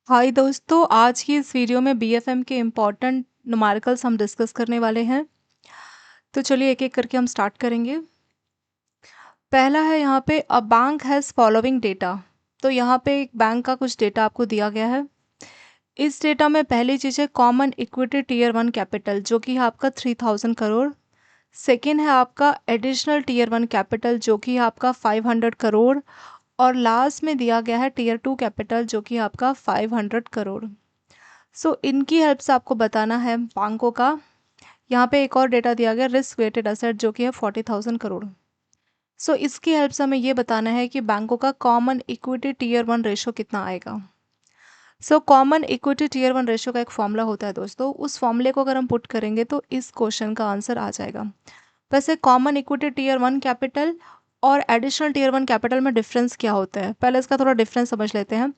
हाय दोस्तों, आज की इस वीडियो में बीएफएम के इम्पॉर्टेंट न्यूमेरिकल्स हम डिस्कस करने वाले हैं। तो चलिए एक एक करके हम स्टार्ट करेंगे। पहला है यहाँ पे a bank has following data. तो यहाँ पे एक बैंक का कुछ डेटा आपको दिया गया है। इस डेटा में पहली चीज़ है common equity tier one capital, जो कि है आपका 3000 करोड़। सेकेंड है आपका एडिशनल टीयर वन कैपिटल, जो कि है आपका 500 करोड़। और लास्ट में दिया गया है टीयर टू कैपिटल, जो कि आपका 500 करोड़। इनकी हेल्प से आपको बताना है बैंकों का। यहाँ पे एक और डेटा दिया गया रिस्क वेटेड एसेट, जो कि है 40,000 करोड़। इसकी हेल्प से हमें ये बताना है कि बैंकों का common equity tier one ratio कितना आएगा। Common equity tier one ratio का एक फॉर्मूला होता है दोस्तों। उस फॉर्मूले को अगर हम पुट करेंगे तो इस क्वेश्चन का आंसर आ जाएगा। वैसे common equity tier one capital और एडिशनल टीयर वन कैपिटल में डिफरेंस क्या होता है, पहले इसका थोड़ा डिफरेंस समझ लेते हैं।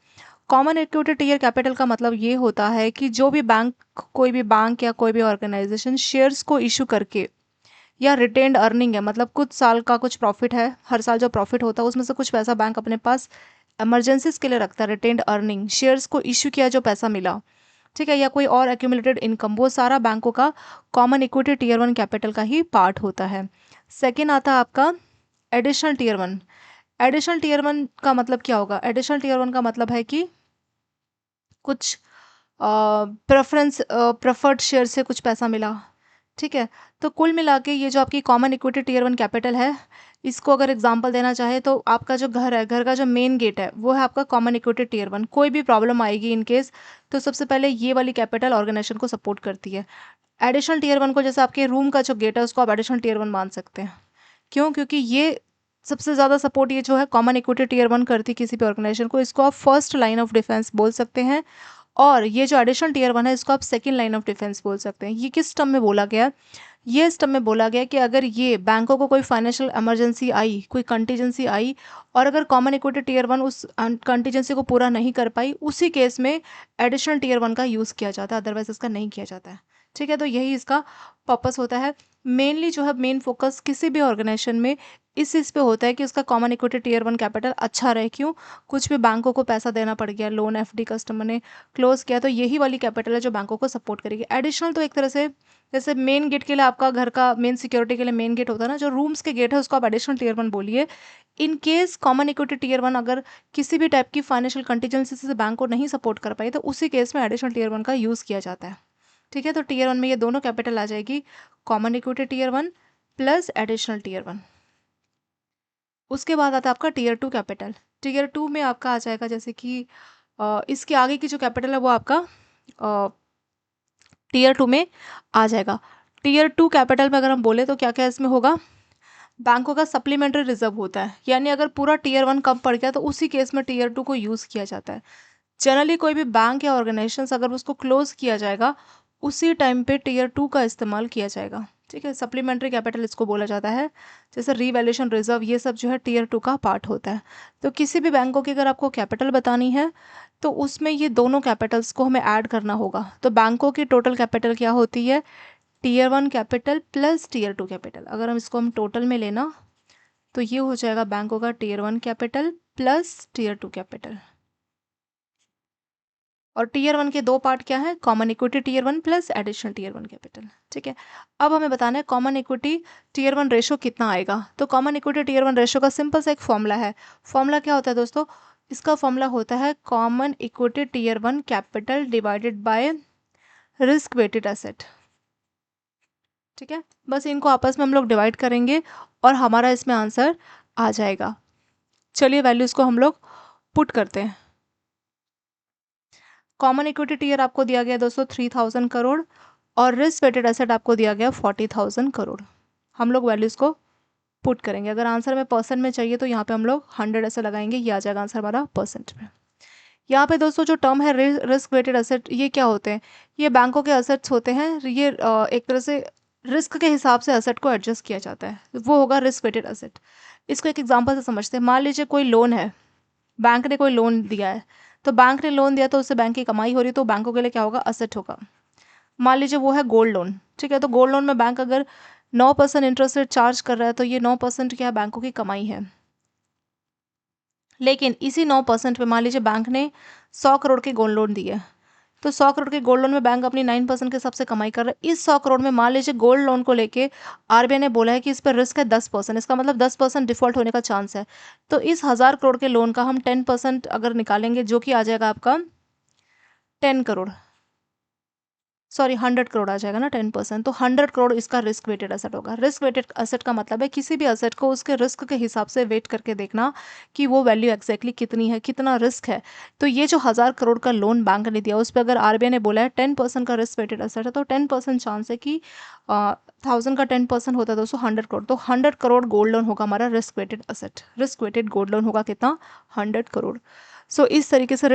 कॉमन इक्विटी टीयर कैपिटल का मतलब ये होता है कि जो भी बैंक, कोई भी बैंक या कोई भी ऑर्गेनाइजेशन शेयर्स को इशू करके या रिटेन्ड अर्निंग है, मतलब कुछ साल का कुछ प्रॉफिट है, हर साल जो प्रॉफिट होता है उसमें से कुछ पैसा बैंक अपने पास इमरजेंसीज के लिए रखता है। रिटेन्ड अर्निंग शेयर्स को इशू किया जो पैसा मिला, ठीक है, या कोई और एक्यूमुलेटेड इनकम, वो सारा बैंकों का common equity tier one capital का ही पार्ट होता है। सेकेंड आता है आपका additional tier one. Additional tier one का मतलब क्या होगा? एडिशनल टीयर वन का मतलब है कि कुछ प्रेफर्ड शेयर से कुछ पैसा मिला, ठीक है। तो कुल मिला के ये जो आपकी common equity tier one capital है, इसको अगर एग्जांपल देना चाहे तो आपका जो घर है, घर का जो मेन गेट है, वो है आपका कॉमन इक्विटी टीयर वन। कोई भी प्रॉब्लम आएगी इन केस, तो सबसे पहले ये वाली कैपिटल ऑर्गेनाइजेशन को सपोर्ट करती है। एडिशनल टीयर वन को जैसे आपके रूम का जो गेट है उसको आप एडिशनल टीयर वन मान सकते हैं। क्यों? क्योंकि ये सबसे ज़्यादा सपोर्ट ये जो है कॉमन इक्विटी टीयर वन करती किसी भी ऑर्गेनाइजेशन को, इसको आप फर्स्ट लाइन ऑफ डिफेंस बोल सकते हैं। और ये जो एडिशनल टीयर वन है इसको आप सेकेंड लाइन ऑफ डिफेंस बोल सकते हैं। ये किस टर्म में बोला गया? ये इस टर्म में बोला गया कि अगर ये बैंकों को कोई फाइनेंशियल इमरजेंसी आई, कोई कंटीजेंसी आई, और अगर कॉमन इक्विटी टीयर वन उस कंटीजेंसी को पूरा नहीं कर पाई, उसी केस में एडिशनल टीयर वन का यूज़ किया जाता है, अदरवाइज इसका नहीं किया जाता है, ठीक है। तो यही इसका पर्पस होता है। मेनली जो है मेन फोकस किसी भी ऑर्गेनाइजेशन में इस चीज़ पे होता है कि उसका common equity tier one capital अच्छा रहे। क्यों? कुछ भी बैंकों को पैसा देना पड़ गया, लोन एफडी कस्टमर ने क्लोज किया, तो यही वाली कैपिटल है जो बैंकों को सपोर्ट करेगी। एडिशनल तो एक तरह से जैसे मेन गेट के लिए आपका घर का मेन सिक्योरिटी के लिए मेन गेट होता है ना, जो रूम्स के गेट है उसको आप एडिशनल टीयर वन बोलिए। In case common equity tier one अगर किसी भी टाइप की फाइनेंशियल कंटीजेंसी से बैंक को नहीं सपोर्ट कर पाई, तो उसी केस में एडिशनल टीयर वन का यूज़ किया जाता है, ठीक है। तो टीयर वन में ये दोनों कैपिटल आ जाएगी, common equity tier one plus additional tier one. उसके बाद आता है आपका tier two capital. Tier two में आपका आ जाएगा जैसे कि इसके आगे की जो कैपिटल है वो आपका टीयर टू में आ जाएगा। टीयर टू कैपिटल में अगर हम बोले तो क्या क्या इसमें होगा? बैंकों का सप्लीमेंट्री रिजर्व होता है, यानी अगर पूरा टीयर वन कम पड़ गया तो उसी केस में टीयर टू को यूज़ किया जाता है। जनरली कोई भी बैंक या ऑर्गेनाइजेशन अगर उसको क्लोज किया जाएगा, उसी टाइम पे टीयर टू का इस्तेमाल किया जाएगा, ठीक है। सप्लीमेंट्री कैपिटल इसको बोला जाता है। जैसे रीवैल्यूएशन रिजर्व, ये सब जो है टीयर टू का पार्ट होता है। तो किसी भी बैंकों की अगर आपको कैपिटल बतानी है तो उसमें ये दोनों कैपिटल्स को हमें ऐड करना होगा। तो बैंकों की टोटल कैपिटल क्या होती है? Tier one capital plus tier two capital. अगर हम इसको हम टोटल में लेना तो ये हो जाएगा बैंकों का tier one capital plus tier two capital. और टीयर वन के दो पार्ट क्या है? Common equity tier one plus additional tier one capital, ठीक है। अब हमें बताना है common equity tier one ratio कितना आएगा। तो common equity tier one ratio का सिंपल सा एक फॉर्मूला है। फॉर्मूला क्या होता है दोस्तों? इसका फॉर्मूला होता है common equity tier one capital divided by risk weighted asset, ठीक है। बस इनको आपस में हम लोग डिवाइड करेंगे और हमारा इसमें आंसर आ जाएगा। चलिए वैल्यूज़ को हम लोग पुट करते हैं। कॉमन इक्विटी टीयर आपको दिया गया दोस्तों 3000 करोड़, और रिस्क वेटेड एसेट आपको दिया गया 40,000 करोड़। हम लोग वैल्यूज़ को पुट करेंगे। अगर आंसर में परसेंट में चाहिए तो यहाँ पे हम लोग 100 ऐसे लगाएंगे, ये आ जाएगा आंसर हमारा परसेंट में। यहाँ पे दोस्तों जो टर्म है रिस्क वेटेड एसेट, ये क्या होते हैं? ये बैंकों के एसेट्स होते हैं। ये एक तरह से रिस्क के हिसाब से एसेट को एडजस्ट किया जाता है, वो होगा रिस्क वेटेड एसेट। इसको एक एग्जांपल से समझते हैं। मान लीजिए कोई लोन है, बैंक ने कोई लोन दिया है, तो बैंक ने लोन दिया तो उससे बैंक की कमाई हो रही है, तो बैंकों के लिए क्या होगा? असेट होगा। मान लीजिए वो है गोल्ड लोन, ठीक है। तो गोल्ड लोन में बैंक अगर 9% इंटरेस्ट रेट चार्ज कर रहा है, तो ये 9% क्या है? बैंकों की कमाई है। लेकिन इसी 9% पे मान लीजिए बैंक ने 100 करोड़ के गोल्ड लोन दिए, तो 100 करोड़ के गोल्ड लोन में बैंक अपनी 9% के हिसाब से कमाई कर रहा है। इस 100 करोड़ में मान लीजिए गोल्ड लोन को लेके आरबीआई ने बोला है कि इस पर रिस्क है 10%, इसका मतलब 10% डिफॉल्ट होने का चांस है। तो इस 1000 करोड़ के लोन का हम 10% अगर निकालेंगे, जो कि आ जाएगा आपका 10 करोड़, सॉरी 100 करोड़ आ जाएगा ना 10%, तो 100 करोड़ इसका रिस्क वेटेड एसेट होगा। रिस्क वेटेड एसेट का मतलब है किसी भी एसेट को उसके रिस्क के हिसाब से वेट करके देखना कि वो वैल्यू एग्जैक्टली कितनी है, कितना रिस्क है। तो ये जो 1000 करोड़ का लोन बैंक ने दिया उस पर अगर आरबीआई ने बोला है 10% का रिस्क वेटेड एसेट है, तो 10% चांस है कि 1000 का 10% होता है दोस्तों 100 करोड़, तो 100 करोड़ गोल्ड लोन होगा हमारा risk weighted asset. Risk weighted gold loan होगा कितना, 100 करोड़। सो इस तरीके से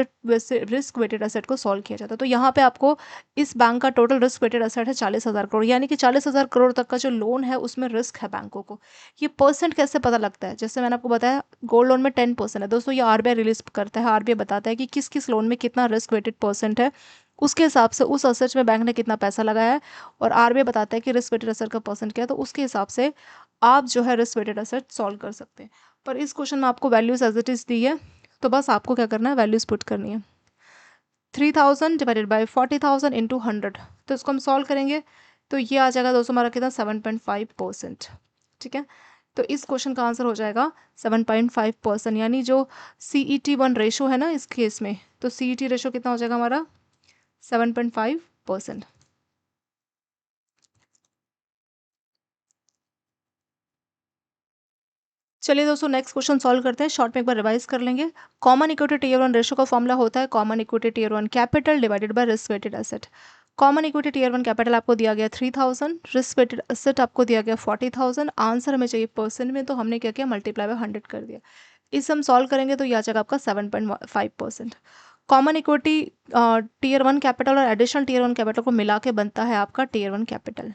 रिस्क वेटेड एसेट को सॉल्व किया जाता है। तो यहाँ पे आपको इस बैंक का टोटल रिस्क वेटेड एसेट है 40,000 करोड़, यानी कि 40,000 करोड़ तक का जो लोन है उसमें रिस्क है बैंकों को। ये परसेंट कैसे पता लगता है, जैसे मैंने आपको बताया गोल्ड लोन में 10% है दोस्तों, ये आरबीआई रिलीज करता है। आरबीआई बताता है कि किस किस लोन में कितना रिस्क वेटेड परसेंट है, उसके हिसाब से उस एसेट में बैंक ने कितना पैसा लगाया है, और आरबीआई बताता है कि रिस्क वेटेड एसेट का परसेंट क्या है, तो उसके हिसाब से आप जो है रिस्क वेटेड एसेट सॉल्व कर सकते हैं। पर इस क्वेश्चन में आपको वैल्यूज एज इट इज दी है, तो बस आपको क्या करना है, वैल्यूज पुट करनी है। 3000 डिवाइडेड बाई 40,000 इंटू 100, तो इसको हम सॉल्व करेंगे तो ये आ जाएगा दोस्तों हमारा कितना 7.5%। ठीक है, तो इस क्वेश्चन का आंसर हो जाएगा 7.5%, यानी जो CET1 रेशो है ना इस केस में, तो CET रेशो कितना हो जाएगा हमारा 7.5%। चलिए दोस्तों नेक्स्ट क्वेश्चन सॉल्व करते हैं, शॉर्ट में एक बार रिवाइज कर लेंगे। कॉमन इक्विटी टीयर 1 रेशो का फॉर्मूला होता है common equity tier 1 capital divided by risk weighted asset. Common equity tier 1 capital आपको दिया गया 3000, रिस्क वेटेड एसेट आपको दिया गया 40,000, आंसर हमें चाहिए परसेंट में, तो हमने क्या किया मल्टीप्लाई बाय 100 कर दिया। इसे हम सॉल्व करेंगे तो यह आ जाएगा आपका 7.5%। कॉमन इक्विटी टीयर 1 कैपिटल और एडिशनल टीयर 1 कैपिटल को मिला के बनता है आपका टीयर 1 कैपिटल,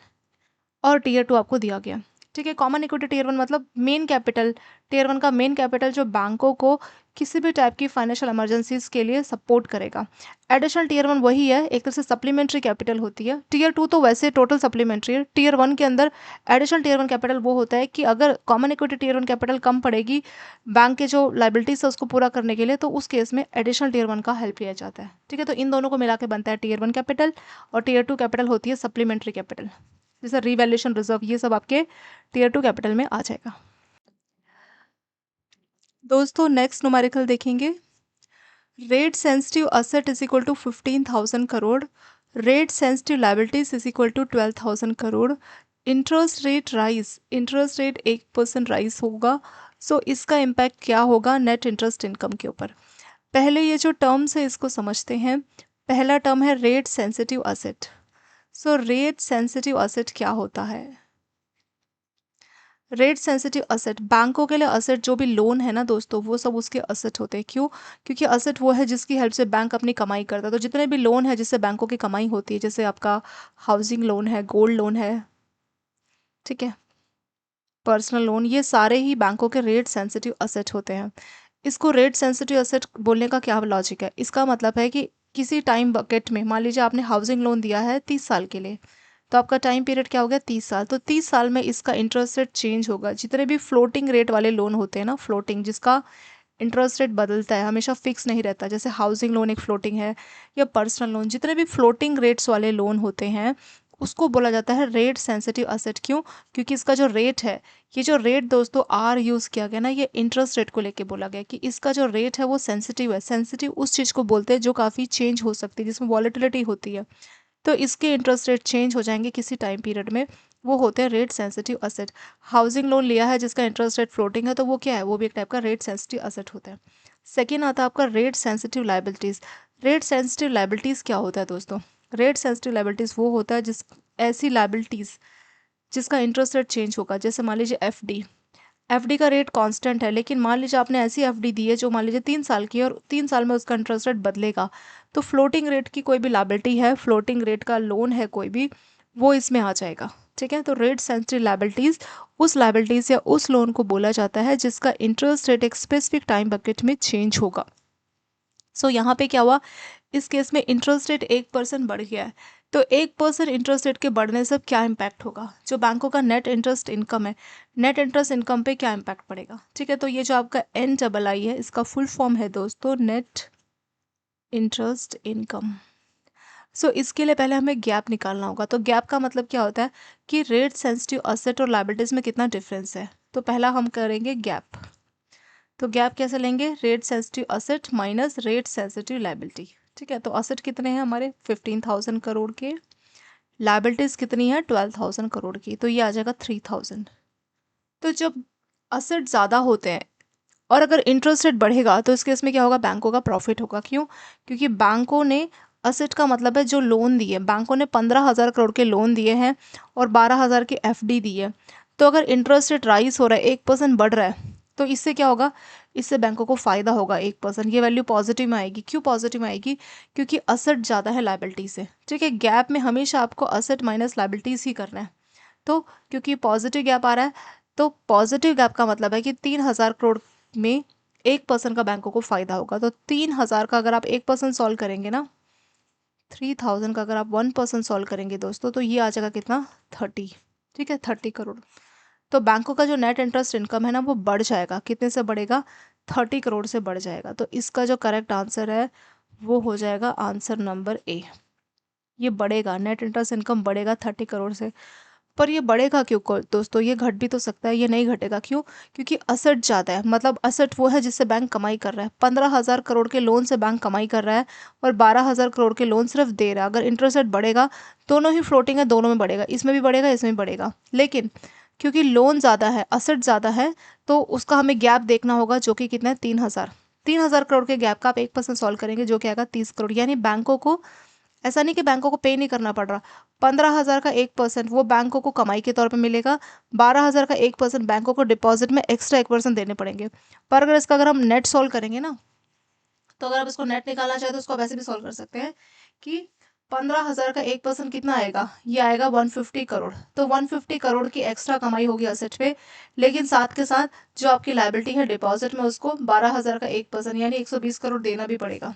और टीयर 2 आपको दिया गया। ठीक है, कॉमन इक्विटी टीयर 1 मतलब मेन कैपिटल, टीयर 1 का मेन कैपिटल जो बैंकों को किसी भी टाइप की फाइनेंशियल इमरजेंसीज के लिए सपोर्ट करेगा। एडिशनल टीयर 1 वही है, एक तरह से सप्लीमेंट्री कैपिटल होती है। टीयर 2 तो वैसे टोटल सप्लीमेंट्री है। टीयर 1 के अंदर एडिशनल टीयर 1 कैपिटल वो होता है कि अगर कॉमन इक्विटी टीयर 1 कैपिटल कम पड़ेगी बैंक के जो लाइबिलिटीज है उसको पूरा करने के लिए, तो उस केस में एडिशनल टीयर 1 का हेल्प लिया जाता है। ठीक है, तो इन दोनों को मिला के बनता है टीयर 1 कैपिटल, और टीयर 2 कैपिटल होती है सप्लीमेंट्री कैपिटल, जैसे रिवैल्यूएशन रिजर्व, ये सब आपके टीयर 2 कैपिटल में आ जाएगा। दोस्तों नेक्स्ट न्यूमेरिकल देखेंगे, rate sensitive asset is equal to 15,000 crore, rate sensitive liabilities is equal to 12,000 crore, interest rate rise, interest rate 1% rise होगा। सो इसका इम्पैक्ट क्या होगा नेट इंटरेस्ट इनकम के ऊपर। पहले ये जो टर्म्स है इसको समझते हैं। पहला टर्म है rate sensitive asset. So rate sensitive asset क्या होता है, रेट सेंसिटिव असेट बैंकों के लिए असेट जो भी लोन है ना दोस्तों वो सब उसके असेट होते हैं। क्यों, क्योंकि असेट वो है जिसकी हेल्प से बैंक अपनी कमाई करता है। तो जितने भी लोन है जिससे बैंकों की कमाई होती है, जैसे आपका हाउसिंग लोन है, गोल्ड लोन है, ठीक है, पर्सनल लोन, ये सारे ही बैंकों के रेट सेंसिटिव असेट होते हैं। इसको रेट सेंसिटिव असेट बोलने का क्या लॉजिक है, इसका मतलब है कि किसी टाइम बकेट में मान लीजिए आपने हाउसिंग लोन दिया है 30 साल के लिए, तो आपका टाइम पीरियड क्या हो गया 30 साल, तो 30 साल में इसका इंटरेस्ट रेट चेंज होगा। जितने भी फ्लोटिंग रेट वाले लोन होते हैं ना, फ्लोटिंग जिसका इंटरेस्ट रेट बदलता है, हमेशा फिक्स नहीं रहता, जैसे हाउसिंग लोन एक फ्लोटिंग है, या पर्सनल लोन, जितने भी फ्लोटिंग रेट्स वाले लोन होते हैं उसको बोला जाता है रेट सेंसिटिव असेट। क्यों, क्योंकि इसका जो रेट है, ये जो रेट दोस्तों आर यूज़ किया गया ना, ये इंटरेस्ट रेट को लेके बोला गया कि इसका जो रेट है वो सेंसिटिव है। सेंसिटिव उस चीज़ को बोलते हैं जो काफ़ी चेंज हो सकती है, जिसमें वॉलेटिलिटी होती है, तो इसके इंटरेस्ट रेट चेंज हो जाएंगे किसी टाइम पीरियड में, वो होते हैं rate sensitive asset. Housing loan लिया है जिसका इंटरेस्ट रेट फ्लोटिंग है, तो वो क्या है, वो भी एक टाइप का रेट सेंसिटिव असेट होता है। सेकेंड आता है आपका rate sensitive liabilities. Rate sensitive liabilities क्या होता है दोस्तों, रेट सेंसिटिव लाइबिलिटीज़ वो होता है जिस ऐसी लाइबिलिटीज़ जिसका इंटरेस्ट रेट चेंज होगा। जैसे मान लीजिए एफडी, एफडी का रेट कांस्टेंट है, लेकिन मान लीजिए आपने ऐसी एफडी दी है जो मान लीजिए 3 साल की है और 3 साल में उसका इंटरेस्ट रेट बदलेगा, तो फ्लोटिंग रेट की कोई भी लायबिलिटी है, फ्लोटिंग रेट का लोन है कोई भी, वो इसमें आ जाएगा। ठीक है, तो रेट सेंसिटिव लायबिलिटीज उस लायबिलिटीज या उस लोन को बोला जाता है जिसका इंटरेस्ट रेट एक स्पेसिफिक टाइम बकेट में चेंज होगा। सो यहाँ पे क्या हुआ, इस केस में इंटरेस्ट रेट 1% बढ़ गया है, तो 1% इंटरेस्ट रेट के बढ़ने से क्या इम्पैक्ट होगा, जो बैंकों का नेट इंटरेस्ट इनकम है, नेट इंटरेस्ट इनकम पे क्या इम्पैक्ट पड़ेगा। ठीक है, तो ये जो आपका NII है, इसका फुल फॉर्म है दोस्तों नेट इंटरेस्ट इनकम। सो इसके लिए पहले हमें गैप निकालना होगा। तो गैप का मतलब क्या होता है कि रेट सेंसिटिव असेट और लायबिलिटीज में कितना डिफरेंस है। तो पहला हम करेंगे गैप। तो गैप कैसे लेंगे, rate sensitive asset minus rate sensitive liability. ठीक है, तो असेट कितने हैं हमारे 15,000 करोड़ के, लायबिलिटीज कितनी है 12,000 करोड़ की, तो ये आ जाएगा 3,000। तो जब असेट ज़्यादा होते हैं और अगर इंटरेस्ट रेट बढ़ेगा तो इस केस में क्या होगा, बैंकों का प्रॉफिट होगा। क्यों, क्योंकि बैंकों ने असेट का मतलब है जो लोन दिए, बैंकों ने 15,000 करोड़ के लोन दिए हैं और 12,000 की FD दी है। तो अगर इंटरेस्ट रेट राइज हो रहा है, 1% बढ़ रहा है, तो इससे क्या होगा, इससे बैंकों को फ़ायदा होगा 1%। ये वैल्यू पॉजिटिव में आएगी। क्यों पॉजिटिव में आएगी, क्योंकि असेट ज़्यादा है लायबिलिटी से। ठीक है, गैप में हमेशा आपको असेट माइनस लायबिलिटीज़ ही करना है। तो क्योंकि पॉजिटिव गैप आ रहा है, तो पॉजिटिव गैप का मतलब है कि 3,000 करोड़ में 1% का बैंकों को फ़ायदा होगा। तो 3,000 का अगर आप 1% सॉल्व करेंगे ना, 3,000 का अगर आप 1% सॉल्व करेंगे दोस्तों, तो ये आ जाएगा कितना 30। ठीक है, 30 करोड़। तो बैंकों का जो नेट इंटरेस्ट इनकम है ना, वो बढ़ जाएगा। कितने से बढ़ेगा, 30 करोड़ से बढ़ जाएगा। तो इसका जो करेक्ट आंसर है वो हो जाएगा आंसर नंबर A। ये बढ़ेगा, नेट इंटरेस्ट इनकम बढ़ेगा 30 करोड़ से। पर ये बढ़ेगा क्यों दोस्तों, ये घट भी तो सकता है, ये नहीं घटेगा। क्यों, क्योंकि असेट ज़्यादा है। मतलब असेट वो है जिससे बैंक कमाई कर रहा है। 15,000 करोड़ के लोन से बैंक कमाई कर रहा है और 12,000 करोड़ के लोन सिर्फ दे रहा है। अगर इंटरेस्ट रेट बढ़ेगा, दोनों ही फ्लोटिंग है, दोनों में बढ़ेगा, इसमें भी बढ़ेगा, इसमें भी बढ़ेगा। लेकिन क्योंकि लोन ज़्यादा है, असेट ज़्यादा है, तो उसका हमें गैप देखना होगा, जो कि कितना है 3,000। 3,000 करोड़ के गैप का आप 1% सॉल्व करेंगे, जो कि आएगा 30 करोड़। यानी बैंकों को, ऐसा नहीं कि बैंकों को पे नहीं करना पड़ रहा, 15,000 का 1% वो बैंकों को कमाई के तौर पे मिलेगा, 12,000 का 1% बैंकों को डिपॉजिट में एक्स्ट्रा 1% देने पड़ेंगे। पर अगर हम नेट सॉल्व करेंगे ना, तो अगर आप इसको नेट निकालना चाहे तो उसको वैसे भी सॉल्व कर सकते हैं कि 15,000 का 1% कितना आएगा, ये आएगा 150 करोड़। तो 150 करोड़ की एक्स्ट्रा कमाई होगी असेट पे, लेकिन साथ के साथ जो आपकी लायबिलिटी है डिपॉजिट में, उसको 12,000 का 1% यानी 120 करोड़ देना भी पड़ेगा।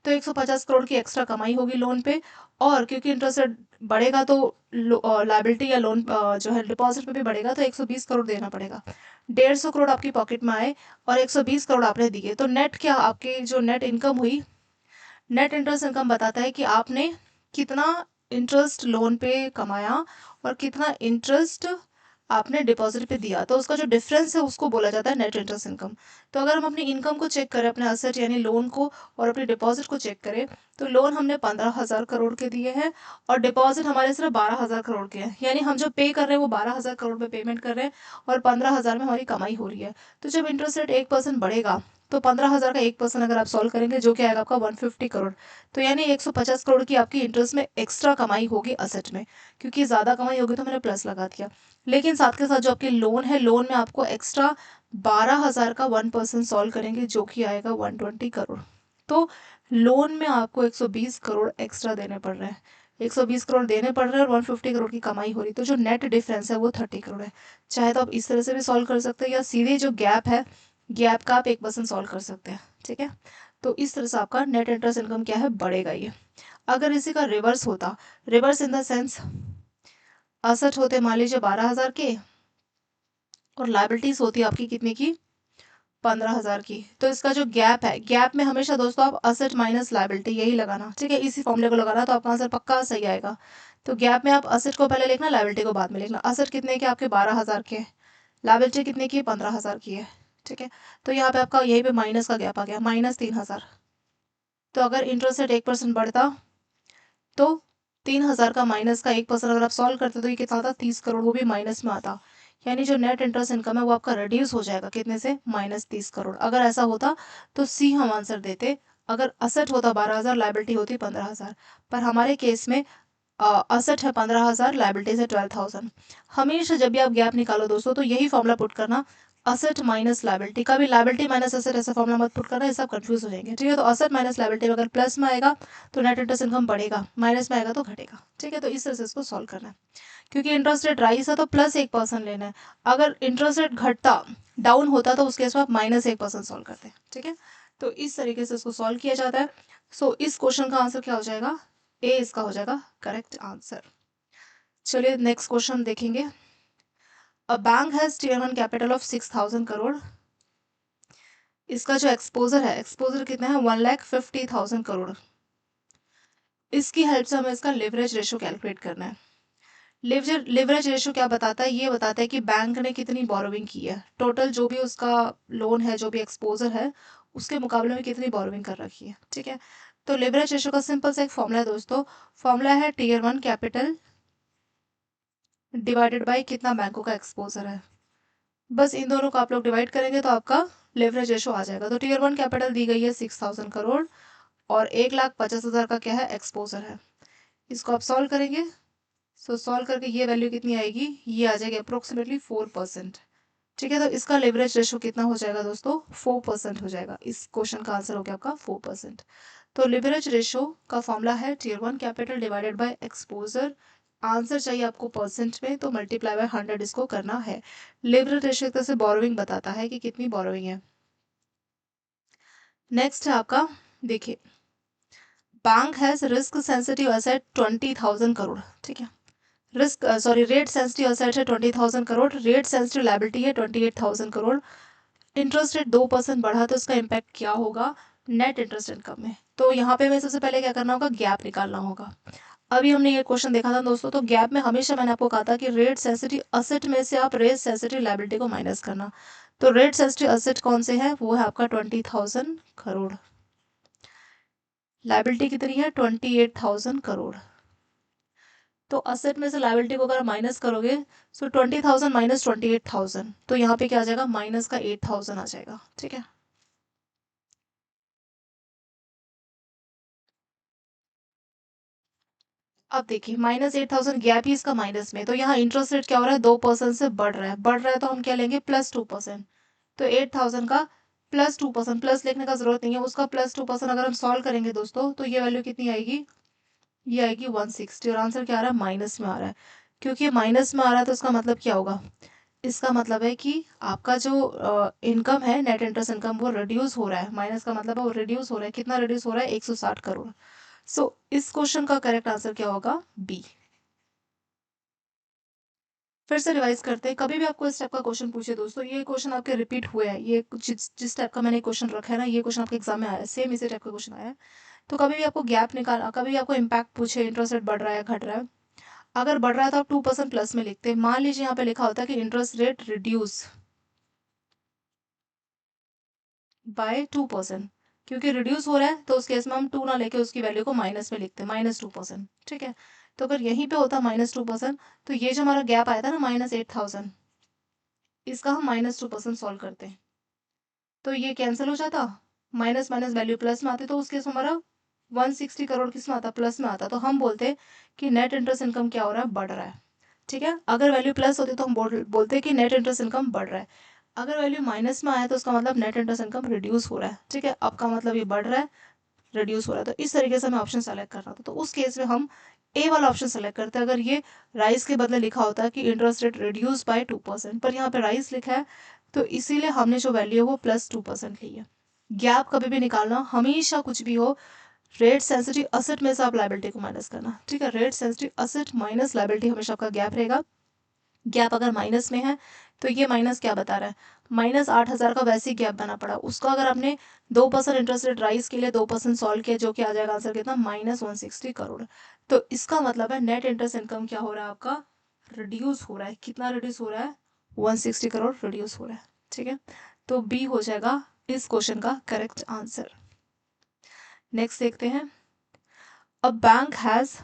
तो 150 करोड़ की एक्स्ट्रा कमाई होगी लोन पे। और क्योंकि इंटरेस्ट रेट बढ़ेगा तो लायबिलिटी या लोन जो है डिपॉजिट में भी बढ़ेगा, तो 120 करोड़ देना पड़ेगा। 150 करोड़ आपकी पॉकेट में आए और 120 करोड़ आपने दिए, तो नेट क्या, आपकी जो नेट इनकम हुई, नेट इंटरेस्ट इनकम बताता है कि आपने कितना इंटरेस्ट लोन पे कमाया और कितना इंटरेस्ट आपने डिपॉजिट पे दिया। तो उसका जो डिफरेंस है उसको बोला जाता है नेट इंटरेस्ट इनकम। तो अगर हम अपनी इनकम को चेक करें, अपने असेट यानी लोन को, और अपने डिपॉजिट को चेक करें, तो लोन हमने 15,000 करोड़ के दिए हैं और डिपॉजिट हमारे सिर्फ 12,000 करोड़ के हैं। यानी हम जो पे कर रहे हैं वो 12,000 करोड़ पे पेमेंट कर रहे हैं और 15,000 में हमारी कमाई हो रही है। तो जब इंटरेस्ट रेट 1% बढ़ेगा, तो 15,000 का 1% अगर आप सॉल्व करेंगे, जो कि आएगा आपका 150 करोड़। तो यानी 150 करोड़ की आपकी इंटरेस्ट में एक्स्ट्रा कमाई होगी असेट में। क्योंकि ज़्यादा कमाई होगी तो मैंने प्लस लगा दिया। लेकिन साथ के साथ जो आपकी लोन है, लोन में आपको एक्स्ट्रा 12,000 का 1% सॉल्व करेंगे, जो कि आएगा 120 करोड़। तो लोन में आपको 120 करोड़ एक्स्ट्रा देने पड़ रहे हैं, 120 करोड़ देने पड़ रहे हैं और 150 करोड़ की कमाई हो रही। तो जो नेट डिफरेंस है वो 30 करोड़ है। चाहे तो आप इस तरह से भी सॉल्व कर सकते हैं, या सीधे जो गैप है, गैप का आप 1% सॉल्व कर सकते हैं। ठीक है, तो इस तरह से आपका नेट इंटरेस्ट इनकम क्या है, बढ़ेगा ये। अगर इसी का रिवर्स होता, reverse in the sense, asset होते मान लीजिए 12,000 के और लाइबिलिटीज होती है आपकी कितने की, 15,000 की, तो इसका जो गैप है, गैप में हमेशा दोस्तों आप असेट माइनस लाइबिलिटी यही लगाना। ठीक है, इसी फॉर्मूले को लगाना, तो आपका आंसर पक्का सही आएगा। तो गैप में आप असेट को पहले लिखना, लाइबिलिटी को बाद में लिखना। असेट कितने के आपके 12,000 के, लाइबिलिटी कितने की 15,000 की है। ठीक है, तो यहाँ पे आपका यहीं पे माइनस का गैप आ गया, -3,000। तो अगर इंटरेस्ट रेट 1% बढ़ता तो 3,000 का माइनस का 1% अगर आप सॉल्व करते तो ये कितना आता, 30 करोड़, वो भी माइनस में आता। यानी जो नेट इंटरेस्ट इनकम है वो आपका रिड्यूस हो जाएगा, कितने से, -30 करोड़। अगर ऐसा होता तो सी हम आंसर देते। अगर असेट होता 12,000, लाइबिलिटी होती 15,000। पर हमारे केस में असेट है 15,000, लाइबिलिटीज है 12,000। हमेशा जब भी आप गैप निकालो दोस्तों, तो यही फॉर्मूला पुट करना, असेट माइनस लाइबिलिटी। कभी लाइबिलिटी माइनस असेट ऐसा फॉर्मूला मत पुट करना, ये सब कंफ्यूज हो जाएंगे। ठीक है, तो असेट माइनस लाइबिलिटी अगर प्लस में आएगा तो नेट इंटरेस्ट इनकम बढ़ेगा, माइनस में आएगा तो घटेगा। ठीक है, तो इस तरह से इसको सॉल्व करना है। क्योंकि इंटरेस्ट रेट राइज है तो प्लस 1% लेना है, अगर इंटरेस्ट रेट घटता, डाउन होता, तो उस केस में आप -1% सॉल्व करते हैं। ठीक है, तो इस तरीके से इसको सॉल्व किया जाता है। सो इस क्वेश्चन का आंसर क्या हो जाएगा, ए इसका हो जाएगा करेक्ट आंसर। चलिए नेक्स्ट क्वेश्चन देखेंगे। A bank has tier 1 capital of 6000 crore. इसका जो एक्सपोजर है, एक्सपोजर कितना है 1,50,000 करोड़। इसकी हेल्प से हमें इसका लिवरेज रेशो कैलकुलेट करना है। लिवरेज रेशो क्या बताता है, ये बताता है कि बैंक ने कितनी बोरोविंग की है, टोटल जो भी उसका लोन है, जो भी एक्सपोजर है, उसके मुकाबले में कितनी बोरोविंग कर रखी है। ठीक है, तो लिवरेज रेशो का सिंपल सा एक फॉर्मूला है दोस्तों। फॉर्मूला है टियर 1 कैपिटल डिवाइडेड बाय कितना बैंकों का एक्सपोजर है। बस इन दोनों को आप लोग डिवाइड करेंगे तो आपका लिवरेज रेशो आ जाएगा। तो टियर 1 कैपिटल दी गई है 6000 करोड़ और 1,50,000 का क्या है एक्सपोजर है। इसको आप सॉल्व करेंगे, सो सॉल्व करके ये वैल्यू कितनी आएगी, ये आ जाएगी अप्रोक्सीमेटली 4%। ठीक है, तो इसका लिवरेज रेशो कितना हो जाएगा दोस्तों, 4% हो जाएगा। इस क्वेश्चन का आंसर हो गया आपका 4%। तो लिवरेज रेशो का फॉर्मूला है tier 1 capital divided by exposure. Answer चाहिए आपको परसेंट में, तो मल्टीप्लाई बाय 100 इसको करना है। लिवरेज रेशो एक तरह से बोरोविंग बताता है कि कितनी बोरोविंग है। नेक्स्ट है आपका, देखिए bank has risk sensitive asset 20,000 crore. ठीक है, risk sorry rate sensitive asset है 20,000 करोड़, रेट सेंसिटिव लायबिलिटी है 28,000 करोड़। इंटरेस्ट रेट 2% बढ़ा तो इसका इम्पैक्ट क्या होगा नेट इंटरेस्ट इनकम में। तो यहाँ पे हमें सबसे पहले क्या करना होगा, गैप निकालना होगा। अभी हमने ये क्वेश्चन देखा था दोस्तों, तो गैप में हमेशा मैंने आपको कहा था कि रेट सेंसिटिव असेट में से आप रेट सेंसिटिव लायबिलिटी को माइनस करना। तो रेट सेंसिटिव असेट कौन से है, वो है आपका 20,000 करोड़। लायबिलिटी कितनी है 28,000 करोड़। तो असेट में से लायबिलिटी को अगर माइनस करोगे, सो 20,000 माइनस 28,000, तो यहाँ पे क्या आ जाएगा, माइनस का 8,000 आ जाएगा। ठीक है, अब देखिए -8,000 गैप ही इसका माइनस में, तो यहाँ इंटरेस्ट रेट क्या हो रहा है 2% से बढ़ रहा है, बढ़ रहा है तो हम क्या लेंगे +2%। तो 8,000 का +2%, प्लस लिखने का जरूरत नहीं है, उसका +2% अगर हम सॉल्व करेंगे दोस्तों, तो ये वैल्यू कितनी आएगी, ये आएगी 160। और आंसर क्या आ रहा है, माइनस में आ रहा है। क्योंकि माइनस में आ रहा है तो इसका मतलब क्या होगा, इसका मतलब है कि आपका जो इनकम है नेट इंटरेस्ट इनकम वो रिड्यूस हो रहा है। माइनस का मतलब है वो रिड्यूस हो रहा है, कितना रिड्यूस हो रहा है 160 करोड़। सो इस क्वेश्चन का करेक्ट आंसर क्या होगा, बी। फिर से रिवाइज करते हैं, कभी भी आपको इस टाइप का क्वेश्चन पूछे दोस्तों, ये क्वेश्चन आपके रिपीट हुए हैं, ये जिस टाइप का मैंने क्वेश्चन रखा है ना, ये क्वेश्चन आपके एग्जाम में आया है, सेम इसी टाइप का क्वेश्चन आया है। तो कभी भी आपको गैप निकालना, कभी भी आपको इम्पैक्ट पूछे इंटरेस्ट रेट बढ़ रहा है घट रहा है, अगर बढ़ रहा है तो आप 2% प्लस में लिखते हैं। मान लीजिए यहाँ पे लिखा होता है कि इंटरेस्ट रेट रिड्यूस बाय 2%, क्योंकि रिड्यूस हो रहा है तो उस केस में हम 2 ना लेके उसकी वैल्यू को माइनस में लिखते हैं, -2%। ठीक है, तो अगर यहीं पे होता -2%, तो ये जो हमारा गैप आया था ना -8,000, इसका हम -2% सॉल्व करते हैं, तो ये कैंसिल हो जाता, माइनस माइनस वैल्यू प्लस में आती, तो उस केस में हमारा 160 करोड़ किस में आता, प्लस में आता। तो हम बोलते कि नेट इंटरेस्ट इनकम क्या हो रहा है, बढ़ रहा है। ठीक है, अगर वैल्यू प्लस होती तो हम बोलते कि नेट इंटरेस्ट इनकम बढ़ रहा है। अगर वैल्यू माइनस में आया तो उसका मतलब नेट इंटरेस्ट इनकम रिड्यूस हो रहा है। ठीक है, आपका मतलब ये बढ़ रहा है, रिड्यूस हो रहा है। तो इस तरीके से हमें ऑप्शन सेलेक्ट करना था, तो उस केस में हम ए वाला ऑप्शन सेलेक्ट करते हैं। अगर ये राइस के बदले लिखा होता है कि इंटरेस्ट रेट रिड्यूस बाय 2%, पर यहाँ पे राइस लिखा है, तो इसीलिए हमने जो वैल्यू है वो +2% ली है। गैप कभी भी निकालना, हमेशा कुछ भी हो, रेट सेंसिटिव असेट में से आप लायबिलिटी को माइनस करना। ठीक है, rate sensitive asset minus liability हमेशा आपका गैप रहेगा। गैप अगर माइनस में है तो ये माइनस क्या बता रहा है, -8,000 का वैसे ही गैप बना पड़ा, उसका अगर आपने 2% इंटरेस्ट रेट राइज के लिए 2% सॉल्व किया, जो कि आ जाएगा आंसर कितना -160 करोड़। तो इसका मतलब है नेट इंटरेस्ट इनकम क्या हो रहा है आपका, रिड्यूस हो रहा है। कितना रिड्यूस हो रहा है, 160 करोड़ रिड्यूस हो रहा है। ठीक है, तो बी हो जाएगा इस क्वेश्चन का करेक्ट आंसर। नेक्स्ट देखते हैं, a bank has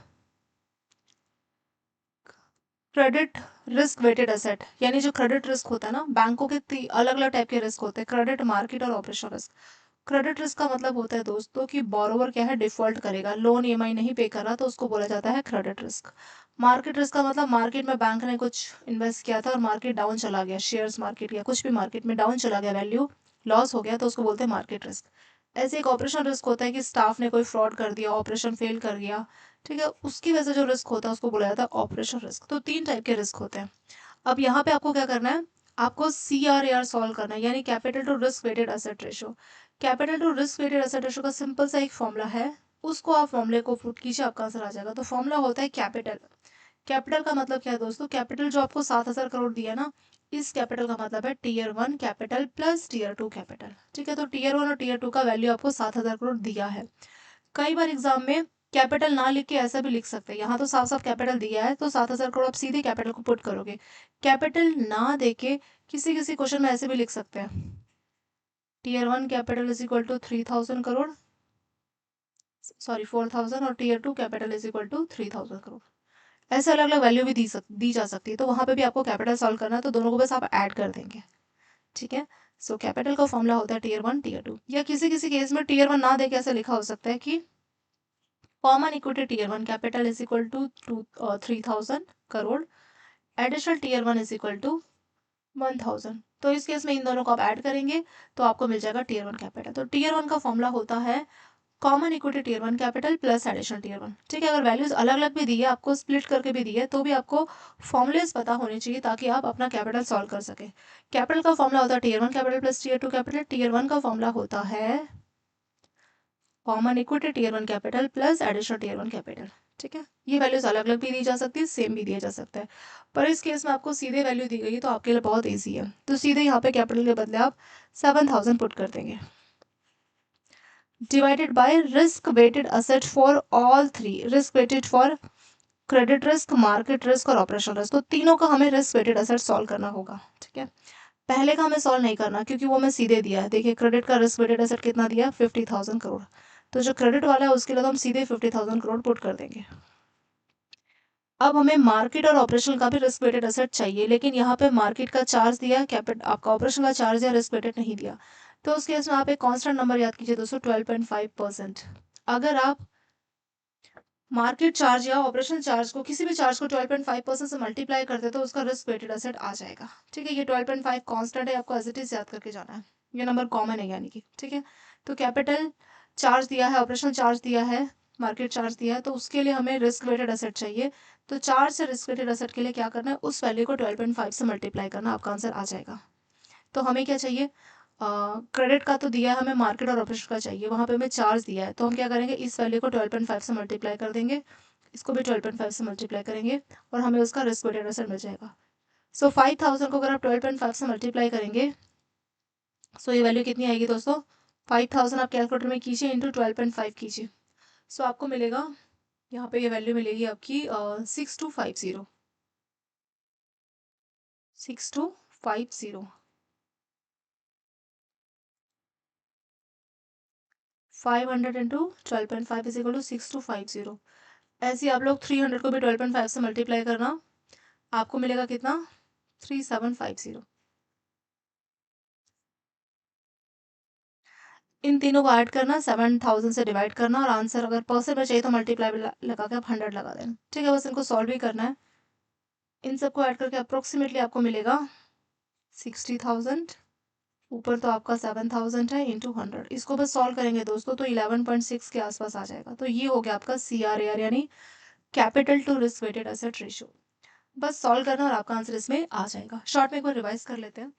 credit risk weighted asset, यानी जो क्रेडिट रिस्क होता है ना, बैंकों के अलग अलग टाइप के रिस्क होते हैं, क्रेडिट, मार्केट और ऑपरेशनल रिस्क। क्रेडिट रिस्क का मतलब होता है दोस्तों कि बोरोवर क्या है, डिफॉल्ट करेगा, लोन ईएमआई नहीं पे कर रहा, तो उसको बोला जाता है क्रेडिट रिस्क। मार्केट रिस्क का मतलब मार्केट में बैंक ने कुछ इन्वेस्ट किया था और मार्केट डाउन चला गया, शेयर्स मार्केट या कुछ भी मार्केट में डाउन चला गया, वैल्यू लॉस हो गया, तो उसको बोलते हैं मार्केट रिस्क। ऐसे एक ऑपरेशनल रिस्क होता है कि स्टाफ ने कोई फ्रॉड कर दिया, ऑपरेशन फेल कर गया। ठीक है, उसकी वजह से जो रिस्क होता है उसको बोला जाता है ऑपरेशनल रिस्क। तो 3 टाइप के रिस्क होते हैं। अब यहाँ पे आपको क्या करना है, आपको CRAR सॉल्व करना है, यानी capital to risk weighted asset ratio. Capital to risk weighted asset ratio का सिंपल सा एक फॉर्मूला है उसको आप फॉर्मूले को पुट कीजिए, आपका आंसर आ जाएगा। तो फॉर्मूला होता है कैपिटल। कैपिटल का मतलब क्या है दोस्तों, कैपिटल जो आपको 7,000 करोड़ दिया ना, इस कैपिटल का मतलब है tier 1 capital plus tier 2 capital. ठीक है, तो टीयर 1 और टीयर 2 का वैल्यू आपको 7,000 करोड़ दिया है। कई बार एग्जाम में कैपिटल ना लिख के ऐसा भी लिख सकते हैं, यहाँ तो साफ साफ कैपिटल दिया है तो 7,000 करोड़ आप सीधे कैपिटल को पुट करोगे। कैपिटल ना देके किसी किसी क्वेश्चन में ऐसे भी लिख सकते हैं, tier 1 capital is equal to 3,000 crore, sorry 4,000, और tier 2 capital is equal to 3,000 crore. ऐसे अलग अलग वैल्यू भी दी जा सकती है, तो वहां पे भी आपको कैपिटल सॉल्व करना है, तो दोनों को बस आप ऐड कर देंगे। ठीक है, सो कैपिटल का फॉर्मूला होता है टीयर 1 टीयर 2, या किसी किसी केस में टीयर 1 ना देके ऐसे लिखा हो सकता है कि common equity tier 1 capital is equal to 3,000 crore, additional tier 1 is equal to 1,000। तो इस केस में इन दोनों को आप ऐड करेंगे तो आपको मिल जाएगा टीयर 1 कैपिटल। तो टीयर 1 का फॉर्मूला होता है common equity tier 1 capital plus additional tier 1। ठीक है, अगर वैल्यूज अलग अलग भी दी है, आपको स्प्लिट करके भी दी है, तो भी आपको फॉर्मुलेस पता होने चाहिए ताकि आप अपना कैपिटल सॉल्व कर सके। कैपिटल का फॉर्मूला होता है tier 1 capital plus tier 2 capital. Tier 1 का फॉर्मूला होता है common equity tier 1 capital plus additional tier 1 capital. ठीक है, ये वैल्यूज अलग अलग भी दी जा सकती है, सेम भी दिया जा सकता है, पर इस केस में आपको सीधे वैल्यू दी गई है तो आपके लिए बहुत ईजी है। तो सीधे यहाँ पे कैपिटल के बदले आप 7,000 पुट कर देंगे, divided by risk weighted asset for all three, risk weighted for credit risk, market risk और ऑपरेशनल रिस्क। तो तीनों का हमें रिस्क वेटेड एसेट सॉल्व करना होगा। ठीक है, पहले का हमें सॉल्व नहीं करना क्योंकि वो मैं सीधे दिया है। देखिए क्रेडिट का रिस्क वेटेड एसेट कितना दिया, 50,000 करोड़। तो जो क्रेडिट वाला है उसके लिए तो हम सीधे 50,000 करोड़ पुट कर देंगे। अब हमें मार्केट और ऑपरेशनल का भी रिस्क वेटेड एसेट चाहिए, लेकिन यहाँ पे मार्केट का चार्ज दिया, कैपिटल आपका ऑपरेशन का चार्ज दिया, रिस्क वेटेड नहीं दिया। तो उस केस में आप एक कांस्टेंट नंबर याद कीजिए दोस्तों, 12.5%। अगर आप मार्केट चार्ज या ऑपरेशन चार्ज को, किसी भी चार्ज को 12.5% से मल्टीप्लाई करते तो उसका रिस्क वेटेड एसेट आ जाएगा। ठीक है, ये 12.5 कांस्टेंट है, आपको एज इट इज याद करके जाना है, ये नंबर कॉमन है यानी कि। ठीक है, तो कैपिटल चार्ज दिया है, ऑपरेशन चार्ज दिया है, मार्केट चार्ज दिया है, तो उसके लिए हमें रिस्क वेटेड एसेट चाहिए। तो चार्ज से रिस्क वेटेड एसेट के लिए क्या करना है, उस वैल्यू को 12.5 से मल्टीप्लाई करना, आपका आंसर आ जाएगा। तो हमें क्या चाहिए, क्रेडिट का तो दिया है हमें, मार्केट और ऑपरेशन का चाहिए, वहाँ पे हमें चार्ज दिया है, तो हम क्या करेंगे, इस वैल्यू को 12.5 से मल्टीप्लाई कर देंगे, इसको भी 12.5 से मल्टीप्लाई करेंगे और हमें उसका रिस्क वेटेड एसेट मिल जाएगा। सो 5,000 को अगर आप 12.5 से मल्टीप्लाई करेंगे, सो ये वैल्यू कितनी आएगी दोस्तों, 5,000 आप कैलकुलेटर में कीजिए इंटू 12.5 कीजिए, सो आपको मिलेगा, यहाँ पे ये वैल्यू मिलेगी आपकी 6250, 6250, 500 इंटू 12.5 इज इक्वल टू 6250। ऐसे ही आप लोग 300 को भी 12.5 से मल्टीप्लाई करना, आपको मिलेगा कितना, 3750। इन तीनों को ऐड करना, 7,000 से डिवाइड करना, और आंसर अगर परसेंट में चाहिए तो मल्टीप्लाई लगा के आप 100 लगा देना। ठीक है, बस इनको सॉल्व भी करना है। इन सबको ऐड करके अप्रोक्सीमेटली आपको मिलेगा 60,000, ऊपर तो आपका 7,000 है, इंटू 100। इसको बस सॉल्व करेंगे दोस्तों तो 11.6 के आसपास आ जाएगा। तो ये हो गया आपका CRAR यानी capital to risk weighted asset ratio. बस सॉल्व करना और आपका आंसर इसमें आ जाएगा। शॉर्ट में एक बार रिवाइज कर लेते हैं।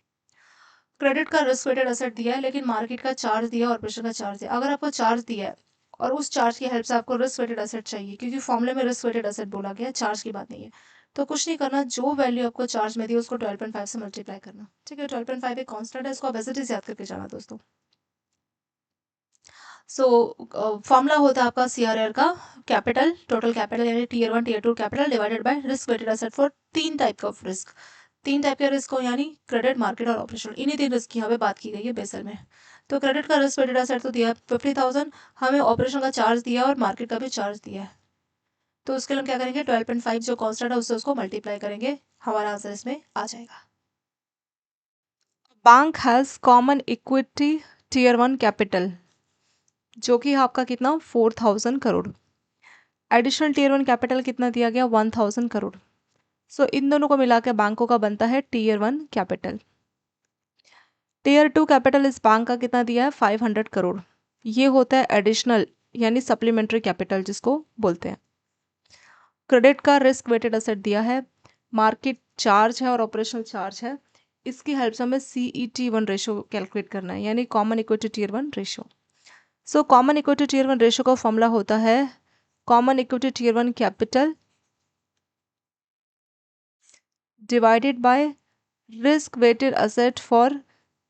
क्रेडिट का रिस्क वेटेड एसेट दिया है, लेकिन मार्केट का चार्ज दिया और ऑपरेशन का चार्ज दिया। अगर आपको चार्ज दिया है और उस चार्ज की हेल्प से आपको रिस्क वेटेड एसेट चाहिए, क्योंकि फॉर्मूले में रिस्क वेटेड एसेट बोला गया है, चार्ज की बात नहीं है, तो कुछ नहीं करना, जो वैल्यू आपको चार्ज में दी उसको 12.5 से मल्टीप्लाई करना। ठीक है, 12.5 एक कांस्टेंट है, इसको आप एज इट इज याद करके जाना दोस्तों। सो फॉर्मूला होता है आपका CRAR का कैपिटल, टोटल कैपिटल यानी tier 1 tier 2 capital divided by risk weighted asset for तीन टाइप ऑफ रिस्क। तीन टाइप के रिस्क हो यानी क्रेडिट, मार्केट और ऑपरेशनल, इन्हीं तीन रिस्क की यहाँ पे बात की गई है बेसल में। तो क्रेडिट का रिस्क वेटेड एसेट तो दिया है 50,000, हमें ऑपरेशन का चार्ज दिया और मार्केट का भी चार्ज दिया है, तो उसके लिए हम क्या करेंगे, 12.5 जो कॉन्स्टेंट है उससे उसको मल्टीप्लाई करेंगे, हमारा आंसर इसमें आ जाएगा। Bank has common equity tier 1 capital, जो कि आपका कितना 4,000 करोड़। एडिशनल टीयर 1 कैपिटल कितना दिया गया, 1,000 करोड़। सो इन दोनों को मिला के बैंकों का बनता है टीयर 1 कैपिटल। टीयर 2 कैपिटल इस बैंक का कितना दिया है, 500 करोड़। ये होता है एडिशनल यानी सप्लीमेंट्री कैपिटल जिसको बोलते हैं। क्रेडिट का रिस्क वेटेड एसेट दिया है, मार्केट चार्ज है और ऑपरेशनल चार्ज है, इसकी हेल्प से हमें CET1 रेशियो कैलकुलेट करना है यानी common equity tier 1 ratio. So common equity tier 1 ratio का फॉर्मूला होता है common equity tier 1 capital divided by risk weighted asset for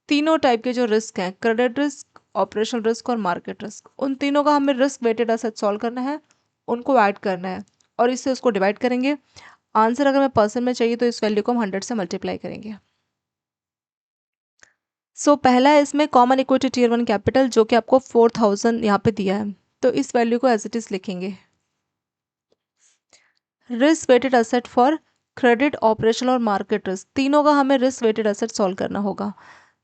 तीनों टाइप के जो रिस्क हैं, क्रेडिट रिस्क, ऑपरेशनल रिस्क और मार्केट रिस्क, उन तीनों का हमें रिस्क वेटेड असेट सॉल्व करना है, उनको ऐड करना है और इससे उसको डिवाइड करेंगे। आंसर अगर हमें परसेंट में चाहिए तो इस वैल्यू को हम 100 से मल्टीप्लाई करेंगे। सो पहला है इसमें कॉमन इक्विटी टियर 1 कैपिटल जो कि आपको 4000 यहाँ पे दिया है, तो इस वैल्यू को एज इट इज लिखेंगे। Risk weighted asset for credit, operational और मार्केट रिस्क, तीनों का हमें रिस्क वेटेड असेट सॉल्व करना होगा।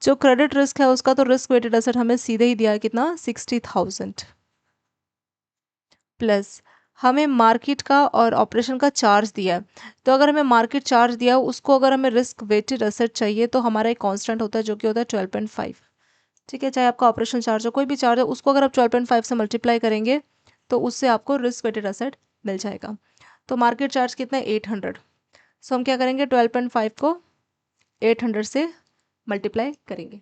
जो क्रेडिट रिस्क है उसका तो रिस्क वेटेड असेट हमें सीधे ही दिया है कितना, 60,000 प्लस हमें मार्केट का और ऑपरेशन का चार्ज दिया है। तो अगर हमें मार्केट चार्ज दिया है उसको अगर हमें रिस्क वेटेड असेट चाहिए तो हमारा एक कांस्टेंट होता है जो कि होता है 12.5। ठीक है, चाहे आपका ऑपरेशन चार्ज हो कोई भी चार्ज हो, उसको अगर आप 12.5 से मल्टीप्लाई करेंगे तो उससे आपको रिस्क वेटेड असेट मिल जाएगा। तो मार्केट चार्ज कितना है, 800। सो हम क्या करेंगे, 12.5 को 800 से मल्टीप्लाई करेंगे।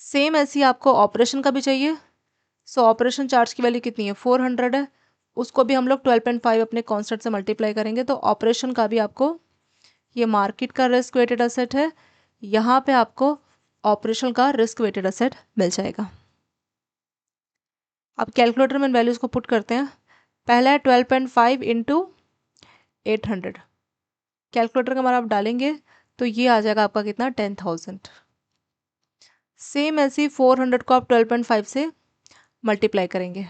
सेम ऐसे ही आपको ऑपरेशन का भी चाहिए। सो ऑपरेशन चार्ज की वैल्यू कितनी है, 400 है, उसको भी हम लोग 12.5 अपने कांस्टेंट से मल्टीप्लाई करेंगे। तो ऑपरेशन का भी आपको, ये मार्केट का रिस्क वेटेड असेट है, यहाँ पे आपको ऑपरेशन का रिस्क वेटेड असेट मिल जाएगा। अब कैलकुलेटर में इन वैल्यूज को पुट करते हैं। पहला है 12.5 इंटू 800, कैलकुलेटर का हमारा आप डालेंगे तो ये आ जाएगा आपका कितना, 10,000। सेम ऐसी 400 को आप 12.5 से मल्टीप्लाई करेंगे।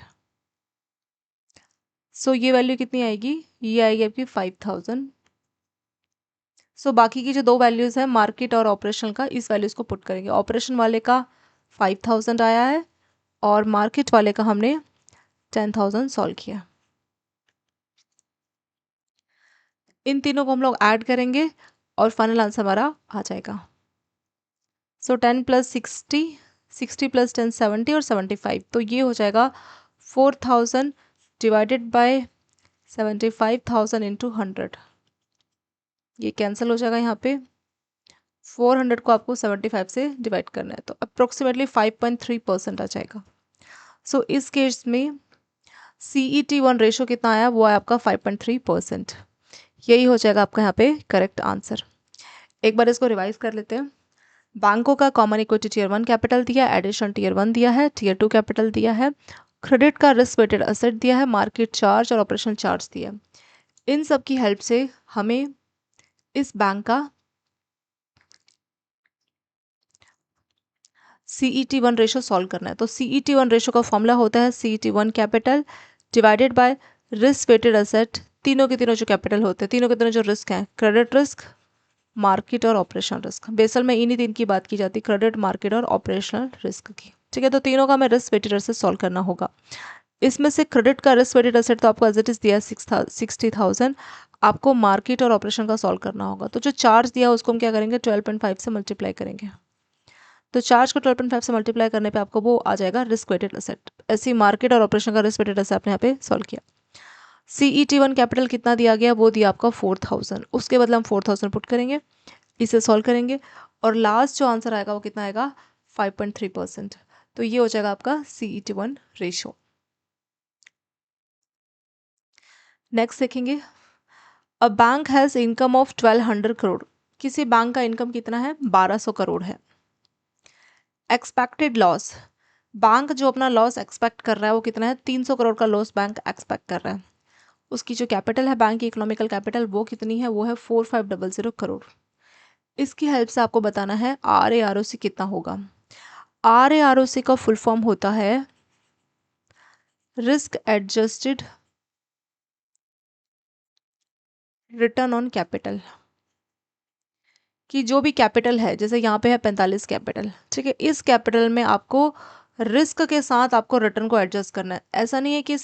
सो ये वैल्यू कितनी आएगी, ये आएगी आपकी 5,000। सो बाकी की जो दो वैल्यूज़ है मार्केट और ऑपरेशन का, इस वैल्यूज़ को पुट करेंगे। ऑपरेशन वाले का 5,000 आया है और मार्केट वाले का हमने 10,000 सॉल्व किया। इन तीनों को हम लोग ऐड करेंगे और फाइनल आंसर हमारा आ जाएगा। सो 10 प्लस 60, 60 प्लस 10 70 और 75, तो ये हो जाएगा 4,000 डिवाइडेड बाय 75,000 इंटू 100। ये कैंसिल हो जाएगा यहाँ पे। 400 को आपको 75 से डिवाइड करना है तो अप्रोक्सीमेटली 5.3% आ जाएगा। सो इस केस में CET1 रेशो कितना आया, वो है आपका 5.3%। यही हो जाएगा आपका यहाँ पे करेक्ट आंसर। एक बार इसको रिवाइज कर लेते हैं। बैंकों का कॉमन इक्विटी टियर 1 कैपिटल दिया, एडिशन टियर 1 दिया है, टियर 2 कैपिटल दिया है, क्रेडिट का रिस्क वेटेड असेट दिया है, मार्केट चार्ज और ऑपरेशनल चार्ज दिया है। इन सब की हेल्प से हमें इस बैंक का CET1 रेशो सॉल्व करना है। तो CET1 रेशो का फॉर्मूला होता है CET1 capital divided by risk weighted asset, तीनों के तीनों जो कैपिटल होते हैं, तीनों के तीनों जो रिस्क हैं, क्रेडिट रिस्क, मार्केट और ऑपरेशनल रिस्क। बेसल में इन्हीं तीन की बात की जाती है, क्रेडिट, मार्केट और ऑपरेशनल रिस्क की। ठीक है, तो तीनों का हमें रिस्क वेटेड असेट सॉल्व करना होगा। इसमें से क्रेडिट का रिस्क वेटेड असेट तो आपको एज इट इज दिया है 60,000, आपको मार्केट और ऑपरेशन का सॉल्व करना होगा। तो जो चार्ज दिया है उसको हम क्या करेंगे, 12.5 से मल्टीप्लाई करेंगे। तो चार्ज को 12.5 से मल्टीप्लाई करने पे आपको वो आ जाएगा रिस्क वेटेड असेट। ऐसी मार्केट और ऑपरेशन का रिस्क वेटेड असेट आपने यहाँ पे सॉल्व किया। CET1 कैपिटल कितना दिया गया, वो दिया आपका 4,000, उसके बदले हम 4,000 पुट करेंगे, इसे सॉल्व करेंगे और लास्ट जो आंसर आएगा वो कितना आएगा, 5.3%। तो ये हो जाएगा आपका CET1 रेशो। नेक्स्ट देखेंगे, a bank has income of 1200 crore, किसी बैंक का इनकम कितना है, 1200 करोड़ है। एक्सपेक्टेड लॉस, बैंक जो अपना लॉस एक्सपेक्ट कर रहा है वो कितना है, 300 करोड़ का लॉस बैंक एक्सपेक्ट कर रहा है। उसकी जो कैपिटल है बैंक की इकोनॉमिकल कैपिटल वो कितनी है, वो है 4500 करोड़। इसकी हेल्प से आपको बताना है RAROC कितना होगा। RAROC का फुल फॉर्म होता है risk adjusted return on capital. कि जो भी कैपिटल है, जैसे यहाँ पे है 45 कैपिटल, ठीक है, इस कैपिटल में आपको रिस्क के साथ आपको रिटर्न को एडजस्ट करना है। ऐसा नहीं है कि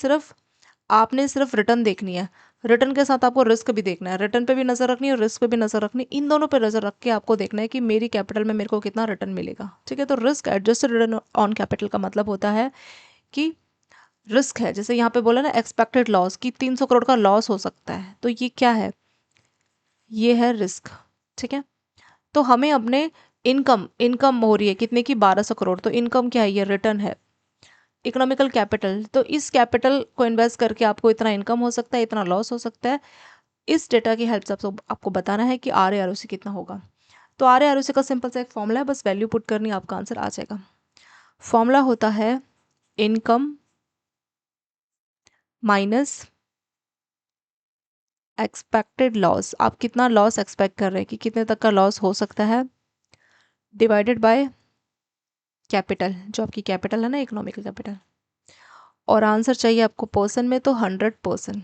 आपने सिर्फ रिटर्न देखनी है, रिटर्न के साथ आपको रिस्क भी देखना है, रिटर्न पे भी नजर रखनी है और रिस्क पे भी नजर रखनी है। इन दोनों पे नजर रख के आपको देखना है कि मेरी कैपिटल में मेरे को कितना रिटर्न मिलेगा। ठीक है, तो risk adjusted return on capital का मतलब होता है कि रिस्क है, जैसे यहाँ पे बोला ना एक्सपेक्टेड लॉस, कि 300 करोड़ का लॉस हो सकता है, तो ये क्या है, ये है रिस्क। ठीक है, तो हमें अपने इनकम इनकम हो रही है कितने की, 1200 करोड़। तो इनकम क्या है, ये रिटर्न है। इकोनॉमिकल कैपिटल, तो इस कैपिटल को इन्वेस्ट करके आपको इतना इनकम हो सकता है, इतना लॉस हो सकता है। इस डेटा की हेल्प से आपको बताना है कि आर ए आर ओ सी कितना होगा। तो आर ए आर ओ सी का सिंपल सा एक फॉर्मूला है, बस वैल्यू पुट करनी, आपका आंसर आ जाएगा। फॉर्मूला होता है इनकम माइनस एक्सपेक्टेड लॉस। आप कितना लॉस एक्सपेक्ट कर रहे हैं कि कितने तक का लॉस हो सकता है, डिवाइडेड बाय कैपिटल, जो आपकी कैपिटल है ना, इकोनॉमिकल कैपिटल। और आंसर चाहिए आपको पर्सन में, तो 100%।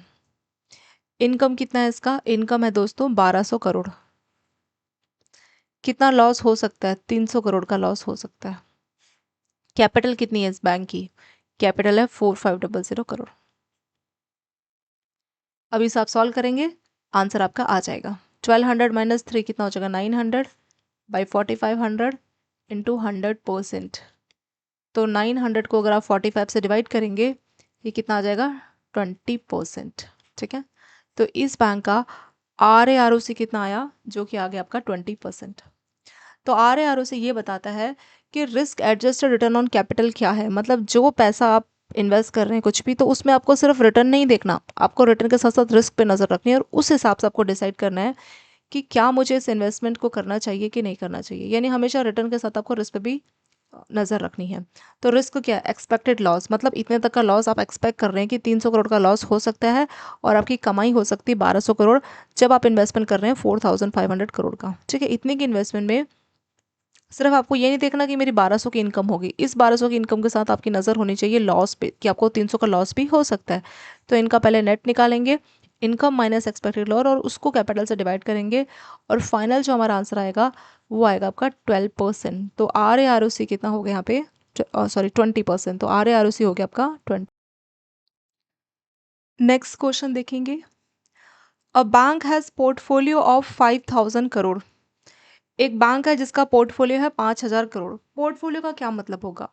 इनकम कितना है इसका, इनकम है दोस्तों 1200 करोड़। कितना लॉस हो सकता है, 300 करोड़ का लॉस हो सकता है। कैपिटल कितनी है इस बैंक की, कैपिटल है 4500 करोड़। अभी इसे आप सॉल्व करेंगे, आंसर आपका आ जाएगा। 1200 माइनस 3 कितना हो जाएगा, 900 बाई 4500 इंटू 100%। तो 900 को अगर आप 45 से डिवाइड करेंगे, ये कितना आ जाएगा, 20%। ठीक है, तो इस बैंक का आर ए आर ओ सी कितना आया, जो कि आ गया आपका 20%। तो आर ए आर ओ सी ये बताता है कि risk adjusted return on capital क्या है। मतलब जो पैसा आप इन्वेस्ट कर रहे हैं कुछ भी, तो उसमें आपको सिर्फ रिटर्न नहीं देखना, आपको रिटर्न के साथ साथ रिस्क पे नज़र रखनी है, और उस हिसाब से आपको डिसाइड करना है कि क्या मुझे इस इन्वेस्टमेंट को करना चाहिए कि नहीं करना चाहिए। यानी हमेशा रिटर्न के साथ आपको रिस्क पे भी नज़र रखनी है। तो रिस्क क्या है, एक्सपेक्टेड लॉस, मतलब इतने तक का लॉस आप एक्सपेक्ट कर रहे हैं कि 300 करोड़ का लॉस हो सकता है, और आपकी कमाई हो सकती है 1200 करोड़, जब आप इन्वेस्टमेंट कर रहे हैं 4500 करोड़ का। ठीक है, इतने की इन्वेस्टमेंट में सिर्फ आपको ये नहीं देखना कि मेरी 1200 की इनकम होगी, इस 1200 की इनकम के साथ आपकी नज़र होनी चाहिए लॉस पे, कि आपको 300 का लॉस भी हो सकता है। तो इनका पहले नेट निकालेंगे, इनकम माइनस एक्सपेक्टेड लॉस, और उसको कैपिटल से डिवाइड करेंगे, और फाइनल जो हमारा आंसर आएगा वो आएगा आपका 12%। तो आर ए आर ओ सी कितना हो गया यहाँ पे, सॉरी 20%। तो आर ए आर ओ सी हो गया आपका 20। नेक्स्ट क्वेश्चन देखेंगे। A bank has portfolio of 5000 crore. एक बैंक है जिसका पोर्टफोलियो है 5000 करोड़। पोर्टफोलियो का क्या मतलब होगा,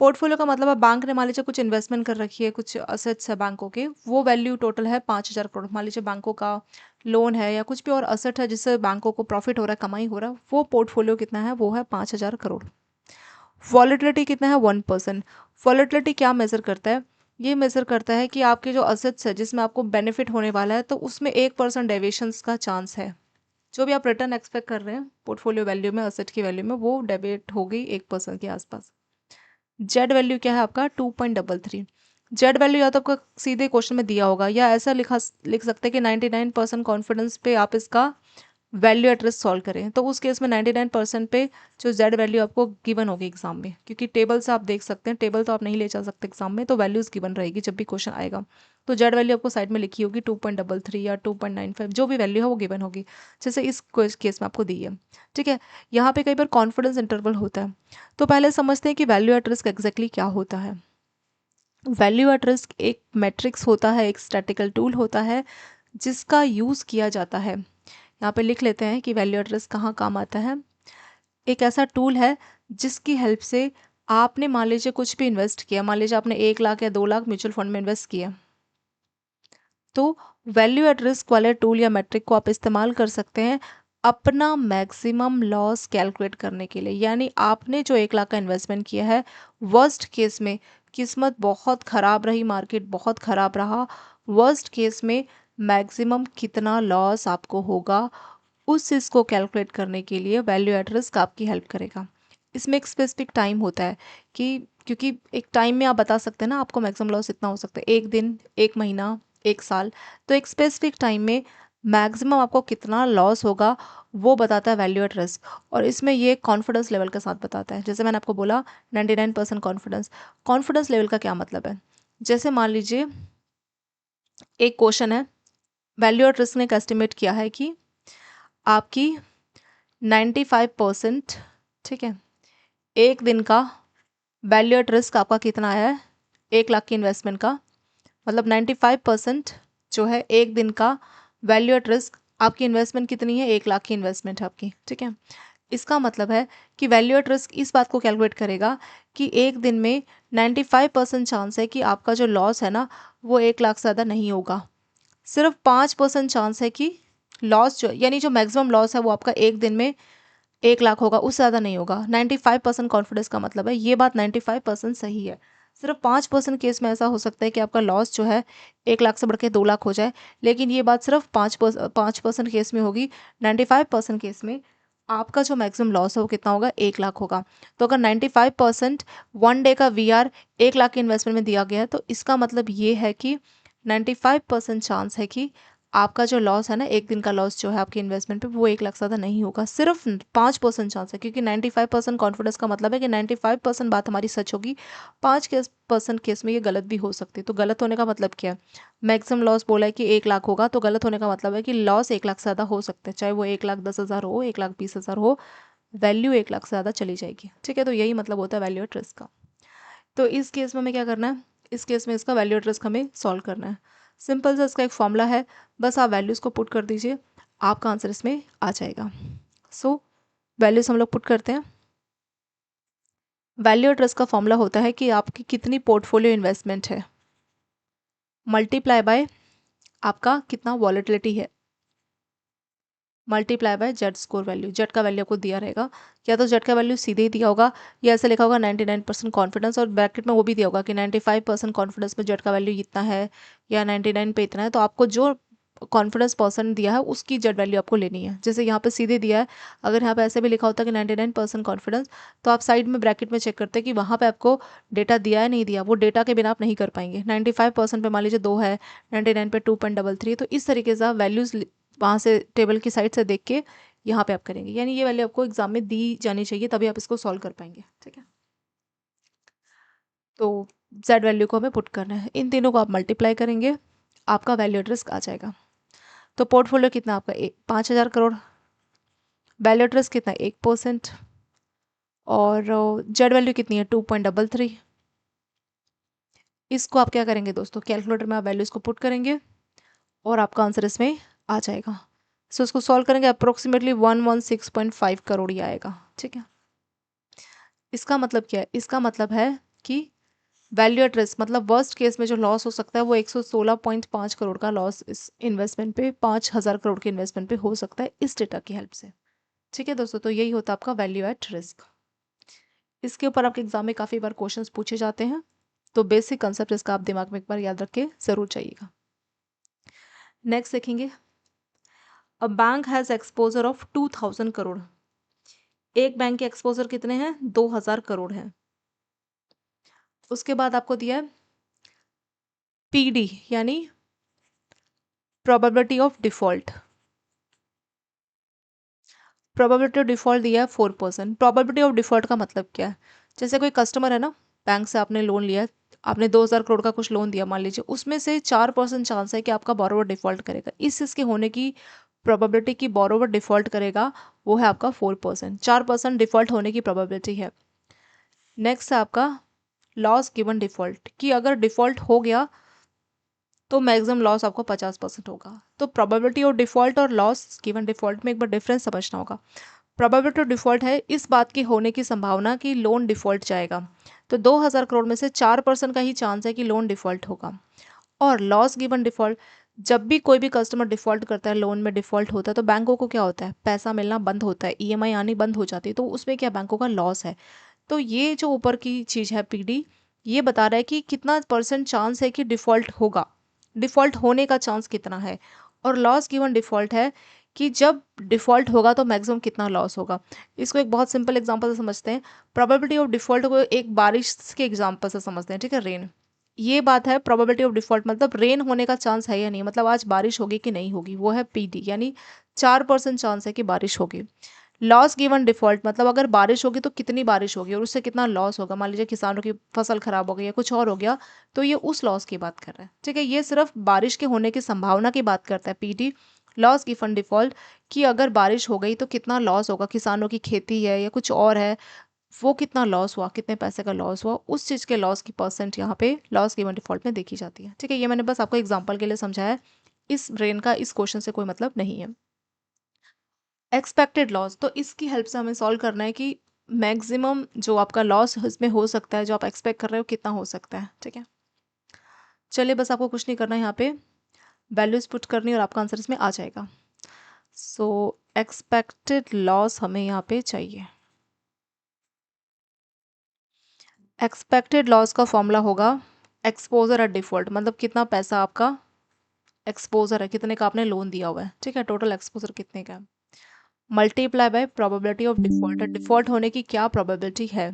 पोर्टफोलियो का मतलब है बैंक ने मान लीजिए कुछ इन्वेस्टमेंट कर रखी है, कुछ असेट्स है बैंकों के, वो वैल्यू टोटल है 5000 करोड़। मान लीजिए बैंकों का लोन है या कुछ भी और असेट है जिससे बैंकों को प्रॉफिट हो रहा है, कमाई हो रहा है, वो पोर्टफोलियो कितना है, वो है 5000 करोड़। वॉलेटिलिटी कितना है, 1%। वॉलेटिलिटी क्या मेजर करता है, ये मेजर करता है कि आपके जो असेट्स है जिसमें आपको बेनिफिट होने वाला है, तो उसमें 1% डेविएशंस का चांस है। जो भी आप रिटर्न एक्सपेक्ट कर रहे हैं पोर्टफोलियो वैल्यू में, असेट की वैल्यू में, वो डेबिट होगी 1% के आसपास। जेड वैल्यू क्या है आपका, 2.33। जेड वैल्यू या तो आपका सीधे क्वेश्चन में दिया होगा, या ऐसा लिख सकते हैं कि 99% कॉन्फिडेंस पे आप इसका वैल्यू एट रिस्क सॉल्व करें। तो उस केस में 99% पे जो जेड वैल्यू आपको गिवन होगी एग्जाम में, क्योंकि टेबल से आप देख सकते हैं, टेबल तो आप नहीं ले जा सकते एग्जाम में, तो वैल्यूज गिवन रहेगी जब भी क्वेश्चन आएगा। तो जेड वैल्यू आपको साइड में लिखी होगी 2.33 या 2.95, जो भी वैल्यू है वो गिवन होगी, जैसे इस केस में आपको दी है। ठीक है, यहाँ पे कई बार कॉन्फिडेंस इंटरवल होता है, तो पहले समझते हैं कि वैल्यू एट रिस्क एग्जैक्टली क्या होता है। वैल्यू एट रिस्क एक मैट्रिक्स होता है, एक स्टैटिकल टूल होता है जिसका यूज़ किया जाता है। यहाँ पे लिख लेते हैं कि वैल्यू एट रिस्क कहाँ काम आता है। एक ऐसा टूल है जिसकी हेल्प से आपने मान लीजिए कुछ भी इन्वेस्ट किया, मान लीजिए आपने 1 लाख या 2 लाख म्यूचुअल फंड में इन्वेस्ट किया, तो वैल्यू एट रिस्क वाले टूल या मैट्रिक को आप इस्तेमाल कर सकते हैं अपना मैक्सिमम लॉस कैलकुलेट करने के लिए। यानी आपने जो 1 लाख का इन्वेस्टमेंट किया है, वर्स्ट केस में किस्मत बहुत ख़राब रही, मार्केट बहुत ख़राब रहा, वर्स्ट केस में मैक्सिमम कितना लॉस आपको होगा, उस चीज़ को कैलकुलेट करने के लिए वैल्यू एट रिस्क आपकी हेल्प करेगा। इसमें एक स्पेसिफिक टाइम होता है कि, क्योंकि एक टाइम में आप बता सकते हैं ना आपको मैक्सिमम लॉस इतना हो सकता है, 1 दिन, 1 महीना, 1 साल, तो एक स्पेसिफिक टाइम में मैक्सिमम आपको कितना लॉस होगा वो बताता है वैल्यू एट रिस्क। और इसमें ये कॉन्फिडेंस लेवल के साथ बताता है। जैसे मैंने आपको बोला 99% कॉन्फिडेंस। कॉन्फिडेंस लेवल का क्या मतलब है, जैसे मान लीजिए एक क्वेश्चन है, वैल्यू एट रिस्क ने एक एस्टिमेट किया है कि आपकी 95%, ठीक है, एक दिन का वैल्यू एट रिस्क आपका कितना आया है, 1 लाख की इन्वेस्टमेंट का, मतलब 95% जो है एक दिन का वैल्यू एट रिस्क, आपकी इन्वेस्टमेंट कितनी है, 1 लाख की इन्वेस्टमेंट है आपकी। ठीक है, इसका मतलब है कि वैल्यू एट रिस्क इस बात को कैलकुलेट करेगा कि एक दिन में 95% चांस है कि आपका जो लॉस है ना वो 1 लाख से ज़्यादा नहीं होगा। सिर्फ 5% चांस है कि लॉस जो, यानी जो मैक्सिमम लॉस है वो आपका एक दिन में 1 लाख होगा, उससे ज़्यादा नहीं होगा। 95% कॉन्फिडेंस का मतलब है ये बात 95% सही है। सिर्फ 5% केस में ऐसा हो सकता है कि आपका लॉस जो है 1 लाख से बढ़ के 2 लाख हो जाए, लेकिन ये बात सिर्फ 5% केस में होगी। 95% केस में आपका जो मैक्सिमम लॉस है वो कितना होगा, 1 लाख होगा। तो अगर 95% 1 डे का VR 1 लाख के इन्वेस्टमेंट में दिया गया है, तो इसका मतलब ये है कि 95% चांस है कि आपका जो लॉस है ना, एक दिन का लॉस जो है आपके इन्वेस्टमेंट पे, वो 1 लाख से ज़्यादा नहीं होगा। सिर्फ 5% चांस है, क्योंकि 95% कॉन्फिडेंस का मतलब है कि 95% बात हमारी सच होगी, 5% केस में ये गलत भी हो सकती है। तो गलत होने का मतलब क्या है, मैक्सिमम लॉस बोला है कि 1 लाख होगा, तो गलत होने का मतलब है कि लॉस 1 लाख से ज़्यादा हो सकता है, चाहे वो 1,10,000 हो, 1,20,000 हो, वैल्यू 1 लाख से ज़्यादा चली जाएगी। ठीक है, तो यही मतलब होता है वैल्यू एट रिस्क का। तो इस केस में हमें क्या करना है, इस केस में इसका वैल्यू एट रिस्क हमें सॉल्व करना है। सिंपल सा इसका एक फॉर्मूला है, बस आप वैल्यूज़ को पुट कर दीजिए, आपका आंसर इसमें आ जाएगा। सो वैल्यूज़ हम लोग पुट करते हैं। वैल्यू एट रिस्क का फॉर्मूला होता है कि आपकी कितनी पोर्टफोलियो इन्वेस्टमेंट है मल्टीप्लाई बाय आपका कितना वॉलेटिलिटी है, multiply by Z score value. Z का वैल्यू आपको दिया रहेगा, या तो जेड का वैल्यू सीधे ही दिया होगा, या ऐसे लिखा होगा 99% कॉन्फिडेंस, और ब्रैकेट में वो भी दिया होगा कि 95% कॉन्फिडेंस में जेड का वैल्यू इतना है, या 99 पे इतना है। तो आपको जो कॉन्फिडेंस पर्सन दिया है उसकी जेड वैल्यू आपको लेनी है। जैसे यहाँ पे सीधे दिया है, अगर यहाँ पे ऐसे भी लिखा होता कि 99% कॉन्फिडेंस, तो आप साइड में ब्रैकेट में चेक करते हैं कि वहाँ पे आपको डेटा दिया है नहीं दिया, वो डेटा के बिना आप नहीं कर पाएंगे। 95% पे मान लीजिए 2 है, 99 पे 2.33, तो इस तरीके से आप वैल्यूज़ वहाँ से टेबल की साइड से देख के यहाँ पे आप करेंगे, यानी ये वैल्यू आपको एग्जाम में दी जानी चाहिए, तभी आप इसको सॉल्व कर पाएंगे। ठीक है, तो जेड वैल्यू को हमें पुट करना है, इन तीनों को आप मल्टीप्लाई करेंगे, आपका वैल्यू एट रिस्क आ जाएगा। तो पोर्टफोलियो कितना आपका 5,000 करोड़, वैल्यू एट रिस्क कितना 1%, और जेड वैल्यू कितनी है 2.33। इसको आप क्या करेंगे दोस्तों, कैलकुलेटर में आप वैल्यूज़ को पुट करेंगे और आपका आंसर इसमें आ जाएगा। सो इसको सॉल्व करेंगे, अप्रोक्सीमेटली 116.5 करोड़ ही आएगा। ठीक है, इसका मतलब क्या है, इसका मतलब है कि वैल्यू एट रिस्क मतलब वर्स्ट केस में जो लॉस हो सकता है वो 116.5 करोड़ का लॉस इस इन्वेस्टमेंट पे, 5,000 करोड़ के इन्वेस्टमेंट पे हो सकता है इस डेटा की हेल्प से। ठीक है दोस्तों, तो यही होता है आपका वैल्यू एट रिस्क। इसके ऊपर आपके एग्जाम में काफ़ी बार क्वेश्चंस पूछे जाते हैं, तो बेसिक कंसेप्ट इसका आप दिमाग में एक बार याद रख के जरूर चाहिएगा। नेक्स्ट देखेंगे, a bank has exposure of 2,000 crore. एक बैंक के एक्सपोजर कितने हैं, 2,000 करोड़ हैं। उसके बाद आपको दिया है PD यानी probability of default. Probability of default दिया है 4%। प्रोबेबिलिटी ऑफ डिफॉल्ट का मतलब क्या है, जैसे कोई कस्टमर है ना, बैंक से आपने लोन लिया, आपने 2,000 करोड़ का कुछ लोन दिया मान लीजिए, उसमें से 4% चांस है कि आपका बोरोवर डिफॉल्ट करेगा। इस चीज़ के होने की प्रोबेबिलिटी की बोरोवर डिफॉल्ट करेगा वो है आपका 4%। 4% डिफॉल्ट होने की प्रोबेबिलिटी है। नेक्स्ट है आपका लॉस गिवन डिफॉल्ट, कि अगर डिफॉल्ट हो गया तो मैक्सिमम लॉस आपको 50% होगा। तो प्रोबेबिलिटी ऑफ डिफॉल्ट और लॉस गिवन डिफॉल्ट में एक बार डिफरेंस समझना होगा। प्रोबेबिलिटी ऑफ डिफॉल्ट है इस बात की होने की संभावना कि लोन डिफॉल्ट जाएगा, तो 2,000 करोड़ में से 4% का ही चांस है कि लोन डिफॉल्ट होगा। और लॉस गिवन डिफॉल्ट, जब भी कोई भी कस्टमर डिफॉल्ट करता है, लोन में डिफॉल्ट होता है, तो बैंकों को क्या होता है, पैसा मिलना बंद होता है, EMI आनी बंद हो जाती है, तो उसमें क्या बैंकों का लॉस है। तो ये जो ऊपर की चीज़ है PD, ये बता रहा है कि कितना परसेंट चांस है कि डिफॉल्ट होगा, डिफॉल्ट होने का चांस कितना है। और लॉस गिवन डिफॉल्ट है कि जब डिफॉल्ट होगा तो मैक्सिमम कितना लॉस होगा। इसको एक बहुत सिंपल एग्जांपल से समझते हैं। प्रोबेबिलिटी ऑफ डिफॉल्ट को एक बारिश के एग्जांपल से समझते हैं। ठीक है, रेन, ये बात है। प्रोबेबिलिटी ऑफ डिफॉल्ट मतलब रेन होने का चांस है या नहीं, मतलब आज बारिश होगी कि नहीं होगी, वो है PD, यानी 4% चांस है कि बारिश होगी। लॉस गिवन डिफॉल्ट मतलब अगर बारिश होगी तो कितनी बारिश होगी और उससे कितना लॉस होगा, मान लीजिए किसानों की फसल खराब हो गई या कुछ और हो गया, तो ये उस लॉस की बात कर रहा है। ठीक है, ये सिर्फ बारिश के होने की संभावना की बात करता है PD, लॉस गिवन डिफॉल्ट, कि अगर बारिश हो गई तो कितना लॉस होगा, किसानों की खेती है या कुछ और है, वो कितना लॉस हुआ, कितने पैसे का लॉस हुआ, उस चीज़ के लॉस की परसेंट यहाँ पे लॉस गिवन डिफॉल्ट में देखी जाती है। ठीक है, ये मैंने बस आपको एग्जाम्पल के लिए समझाया है, इस ब्रेन का इस क्वेश्चन से कोई मतलब नहीं है। एक्सपेक्टेड लॉस, तो इसकी हेल्प से हमें सॉल्व करना है कि मैक्सिमम जो आपका लॉस इसमें हो सकता है, जो आप एक्सपेक्ट कर रहे हो कितना हो सकता है। ठीक है, चलिए बस आपको कुछ नहीं करना है, यहाँ पे वैल्यूज पुट करनी और आपका आंसर इसमें आ जाएगा। सो एक्सपेक्टेड लॉस हमें यहाँ पे चाहिए। एक्सपेक्टेड लॉस का फॉर्मूला होगा एक्सपोजर एट डिफॉल्ट, मतलब कितना पैसा आपका एक्सपोजर है, कितने का आपने लोन दिया हुआ है, ठीक है, टोटल एक्सपोजर कितने का है, multiply by probability of default. Default होने की क्या प्रोबेबिलिटी है,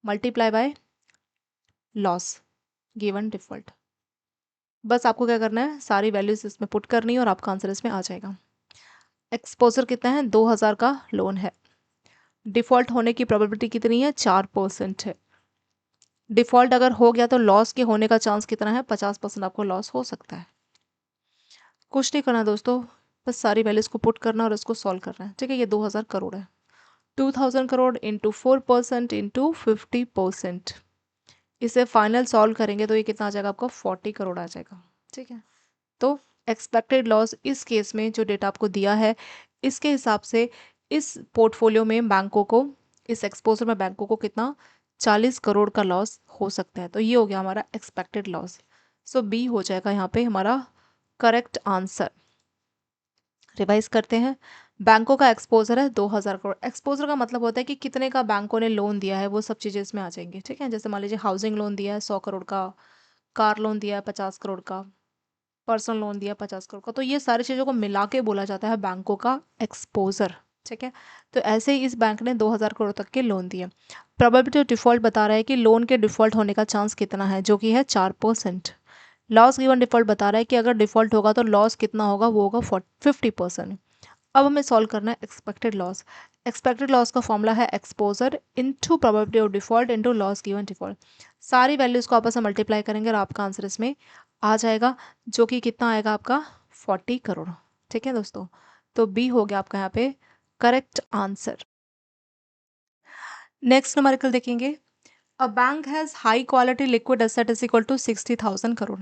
multiply by loss given default. बस आपको क्या करना है, सारी वैल्यूज इसमें पुट करनी है और आपका आंसर इसमें आ जाएगा। एक्सपोजर कितना है, 2000 का लोन है, डिफॉल्ट होने की प्रोबेबिलिटी कितनी है, 4% है। डिफॉल्ट अगर हो गया तो लॉस के होने का चांस कितना है, 50% आपको लॉस हो सकता है। कुछ नहीं करना दोस्तों, बस सारी वैल्यूज को पुट करना और इसको सॉल्व करना है, ठीक है। ये 2000 करोड़ है, 2000 करोड़ इंटू 4% इंटू 50%, इसे फाइनल सॉल्व करेंगे तो ये कितना आ जाएगा आपको, 40 करोड़ आ जाएगा, ठीक है। तो एक्सपेक्टेड लॉस इस केस में जो डेटा आपको दिया है इसके हिसाब से इस पोर्टफोलियो में बैंकों को, इस एक्सपोजर में बैंकों को कितना 40 करोड़ का लॉस हो सकता है। तो ये हो गया हमारा एक्सपेक्टेड लॉस। सो बी हो जाएगा यहाँ पे हमारा करेक्ट आंसर। रिवाइज करते हैं, बैंकों का एक्सपोजर है 2000 करोड़। एक्सपोजर का मतलब होता है कि कितने का बैंकों ने लोन दिया है, वो सब चीज़ें इसमें आ जाएंगी, ठीक है। जैसे मान लीजिए हाउसिंग लोन दिया है 100 करोड़ का, कार लोन दिया है 50 करोड़ का, पर्सनल लोन दिया 50 करोड़ का, तो ये सारी चीज़ों को मिला के बोला जाता है बैंकों का एक्सपोजर, ठीक है। तो ऐसे ही इस बैंक ने 2000 करोड़ तक के लोन दिए। प्रोबेबिलिटी ऑफ डिफॉल्ट बता रहा है कि लोन के डिफॉल्ट होने का चांस कितना है, जो कि है 4%। लॉस गिवन डिफॉल्ट बता रहा है कि अगर डिफॉल्ट होगा तो लॉस कितना होगा, वो होगा 50%। अब हमें सॉल्व करना है एक्सपेक्टेड लॉस। एक्सपेक्टेड लॉस का फॉर्मूला है exposure into probability of default into loss given default. सारी वैल्यूज को आपस में मल्टीप्लाई करेंगे और आपका आंसर इसमें आ जाएगा, जो कि कितना आएगा आपका 40 करोड़, ठीक है दोस्तों। तो बी हो गया आपका यहाँ पे करेक्ट आंसर। नेक्स्ट न्यूमेरिकल देखेंगे, a bank has high quality liquid asset is equal to 60,000 crore.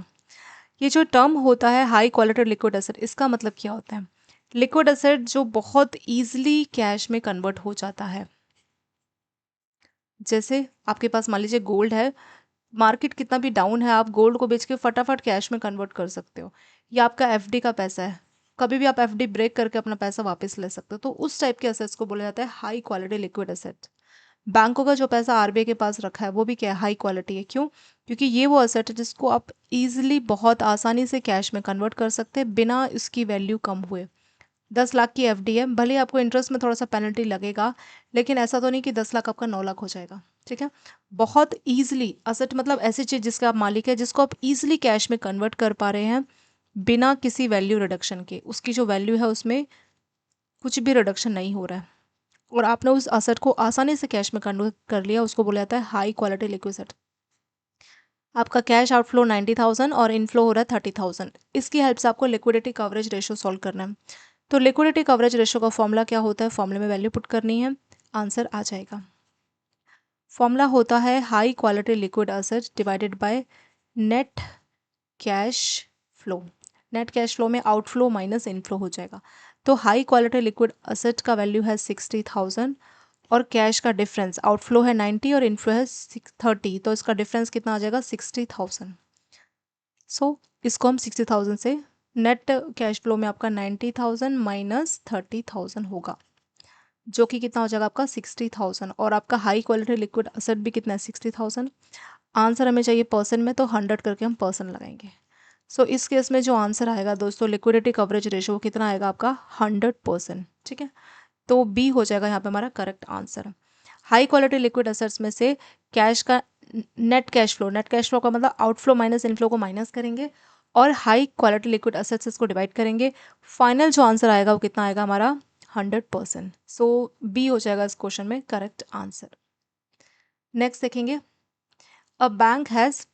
ये जो टर्म होता है हाई क्वालिटी लिक्विड एसेट, इसका मतलब क्या होता है, लिक्विड एसेट जो बहुत ईजिली कैश में कन्वर्ट हो जाता है। जैसे आपके पास मान लीजिए गोल्ड है, मार्केट कितना भी डाउन है, आप गोल्ड को बेच के फटाफट कैश में कन्वर्ट कर सकते हो। या आपका एफडी का पैसा है, कभी भी आप एफडी ब्रेक करके अपना पैसा वापस ले सकते हो। तो उस टाइप के एसेट्स को बोला जाता है हाई क्वालिटी लिक्विड एसेट। बैंकों का जो पैसा आरबीआई के पास रखा है वो भी क्या है, हाई क्वालिटी है। क्यों, क्योंकि ये वो एसेट है जिसको आप इजीली बहुत आसानी से कैश में कन्वर्ट कर सकते हैं बिना इसकी वैल्यू कम हुए। 10 लाख की एफडी है, भले ही आपको इंटरेस्ट में थोड़ा सा पेनल्टी लगेगा, लेकिन ऐसा तो नहीं कि 10 लाख आपका 9 लाख हो जाएगा, ठीक है। बहुत ईजिली असेट मतलब ऐसी चीज़ जिसका आप मालिक है, जिसको आप इजीली कैश में कन्वर्ट कर पा रहे हैं बिना किसी वैल्यू रिडक्शन के, उसकी जो वैल्यू है उसमें कुछ भी रिडक्शन नहीं हो रहा है, और आपने उस असेट को आसानी से कैश में कन्वर्ट कर लिया, उसको बोला जाता है हाई क्वालिटी लिक्विड एसेट। आपका कैश आउटफ्लो 90,000 और इनफ्लो हो रहा है 30,000। इसकी हेल्प से आपको लिक्विडिटी कवरेज रेशियो सॉल्व करना है। तो लिक्विडिटी कवरेज रेशियो का फॉर्मूला क्या होता है, फॉर्मूले में वैल्यू पुट करनी है, आंसर आ जाएगा। फॉर्मूला होता है high quality liquid asset divided by net cash flow. Net cash flow में आउटफ्लो माइनस इनफ्लो हो जाएगा। तो हाई क्वालिटी लिक्विड एसेट का वैल्यू है 60,000 और कैश का डिफरेंस, आउटफ्लो है 90 और इनफ्लो है 30, तो इसका डिफरेंस कितना आ जाएगा 60,000। सो इसको हम 60,000 से, नेट कैश फ्लो में आपका 90,000 माइनस 30,000 होगा, जो कि कितना हो जाएगा आपका 60,000। और आपका हाई क्वालिटी लिक्विड एसेट भी कितना है 60,000। आंसर हमें चाहिए परसेंट में, तो 100 करके हम परसेंट लगाएंगे। सो इस केस में जो आंसर आएगा दोस्तों, लिक्विडिटी कवरेज रेशियो कितना आएगा आपका 100%, ठीक है। तो बी हो जाएगा यहाँ पे हमारा correct answer. High quality liquid assets में से कैश का net cash flow, net cash flow का मतलब आउटफ्लो माइनस इनफ्लो को माइनस करेंगे और हाई क्वालिटी लिक्विड एसेट्स इसको डिवाइड करेंगे। फाइनल जो आंसर आएगा वो कितना आएगा हमारा 100%। सो बी हो जाएगा इस क्वेश्चन में करेक्ट आंसर। नेक्स्ट देखेंगे, a bank has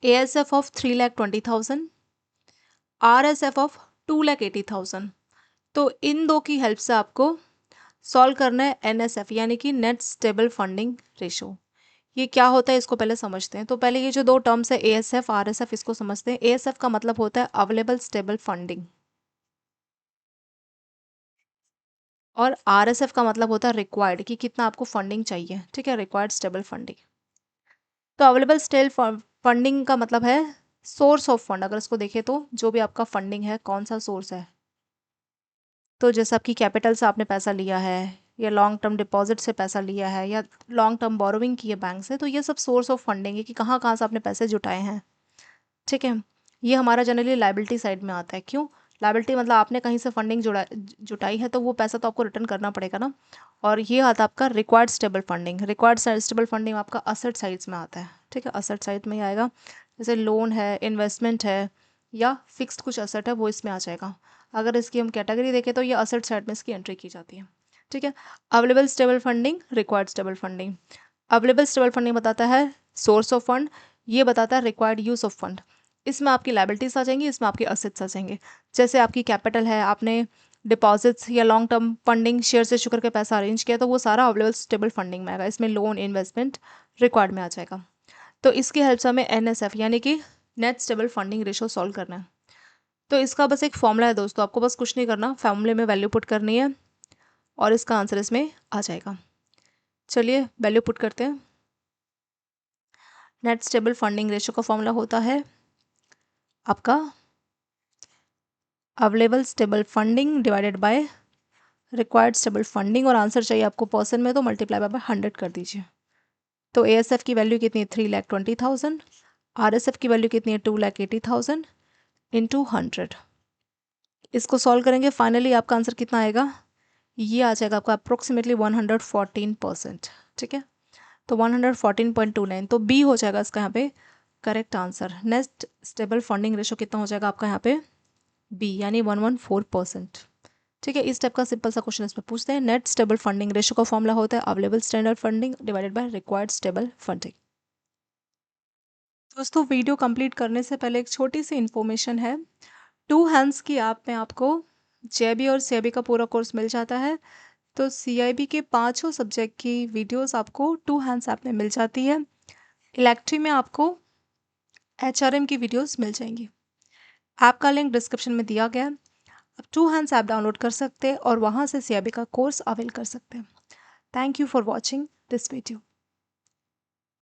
ASF of 3,20,000, RSF of 2,80,000। तो इन दो की हेल्प से आपको सॉल्व करना है NSF यानी कि नेट स्टेबल फंडिंग रेशो। ये क्या होता है इसको पहले समझते हैं। तो पहले ये जो दो टर्म्स है ASF RSF, इसको समझते हैं। ASF का मतलब होता है अवेलेबल स्टेबल फंडिंग और RSF का मतलब होता है रिक्वायर्ड, कि कितना आपको फंडिंग चाहिए, ठीक है, रिक्वायर्ड स्टेबल फंडिंग। तो अवेलेबल स्टेबल फंडिंग का मतलब है सोर्स ऑफ फंड। अगर इसको देखें तो जो भी आपका फंडिंग है कौन सा सोर्स है, तो जैसे आपकी कैपिटल से आपने पैसा लिया है, या लॉन्ग टर्म डिपॉजिट से पैसा लिया है, या लॉन्ग टर्म बोरोविंग की है बैंक से, तो ये सब सोर्स ऑफ फंडिंग है कि कहाँ कहाँ से आपने पैसे जुटाए हैं। ठीक है, ये हमारा जनरली लाइबिलिटी साइड में आता है। क्यों? लाइबिलिटी मतलब आपने कहीं से फंडिंग जुटाई है, तो वो पैसा तो आपको रिटर्न करना पड़ेगा ना। और ये आता है आपका required stable funding. Required stable funding आपका असेट साइड्स में आता है। ठीक है, असेट साइड में ही आएगा, जैसे लोन है, इन्वेस्टमेंट है, या फिक्स्ड कुछ असेट है, वो इसमें आ जाएगा। अगर इसकी हम कैटेगरी देखें तो ये असेट साइड में इसकी एंट्री की जाती है। ठीक है, available stable funding, required stable funding. Available stable funding बताता है सोर्स ऑफ फंड, ये बताता है रिक्वायर्ड यूज ऑफ फंड। इसमें आपकी लाइबिलिटीज आ जाएंगी, इसमें आपकी असेट्स आ जाएंगे। जैसे आपकी कैपिटल है, आपने डिपॉजिट्स या long term funding share issue करके पैसा अरेंज किया, तो वो सारा अवेलेबल स्टेबल फंडिंग में आएगा। इसमें लोन, इन्वेस्टमेंट रिक्वायर्ड में आ जाएगा। तो इसकी हेल्प से हमें NSF यानी कि net stable funding ratio solve करना है। तो इसका बस एक फॉर्मूला है दोस्तों, आपको बस कुछ नहीं करना, फॉर्मूले में वैल्यू पुट करनी है और इसका आंसर इसमें आ जाएगा। चलिए वैल्यू पुट करते हैं। नेट स्टेबल फंडिंग रेशो का फॉर्मूला होता है आपका available stable funding divided by required stable funding, और आंसर चाहिए आपको परसेंट में, तो मल्टीप्लाई बाय 100 कर दीजिए। तो ASF की वैल्यू कितनी है? 3,20,000। RSF की वैल्यू कितनी है? 2,80,000 इंटू 100। इसको सॉल्व करेंगे, फाइनली आपका आंसर कितना आएगा? ये आ जाएगा आपका अप्रोक्सीमेटली 114%। ठीक है, तो 114.29, तो बी हो जाएगा इसका यहाँ पे correct answer. Next stable funding ratio कितना हो जाएगा आपका यहाँ पे? बी, यानी 114%। ठीक है, इस टाइप का सिंपल सा क्वेश्चन इसमें पूछते हैं। नेट स्टेबल फंडिंग रेशो का फॉर्मूला होता है available standard funding divided by required stable funding. दोस्तों वीडियो कंप्लीट करने से पहले एक छोटी सी इन्फॉर्मेशन है। 2 हैंड्स की ऐप में आपको JIB और CIB का पूरा कोर्स मिल जाता है। तो CIB के 5 सब्जेक्ट की वीडियोस आपको 2 हैंड्स ऐप में मिल जाती है। इलेक्ट्री में आपको HRM की वीडियोस मिल जाएंगी। ऐप का लिंक डिस्क्रिप्शन में दिया गया है। आप 2 हैंड्स ऐप डाउनलोड कर सकते हैं और वहाँ से CIB का कोर्स अवेल कर सकते हैं। Thank you for watching this video.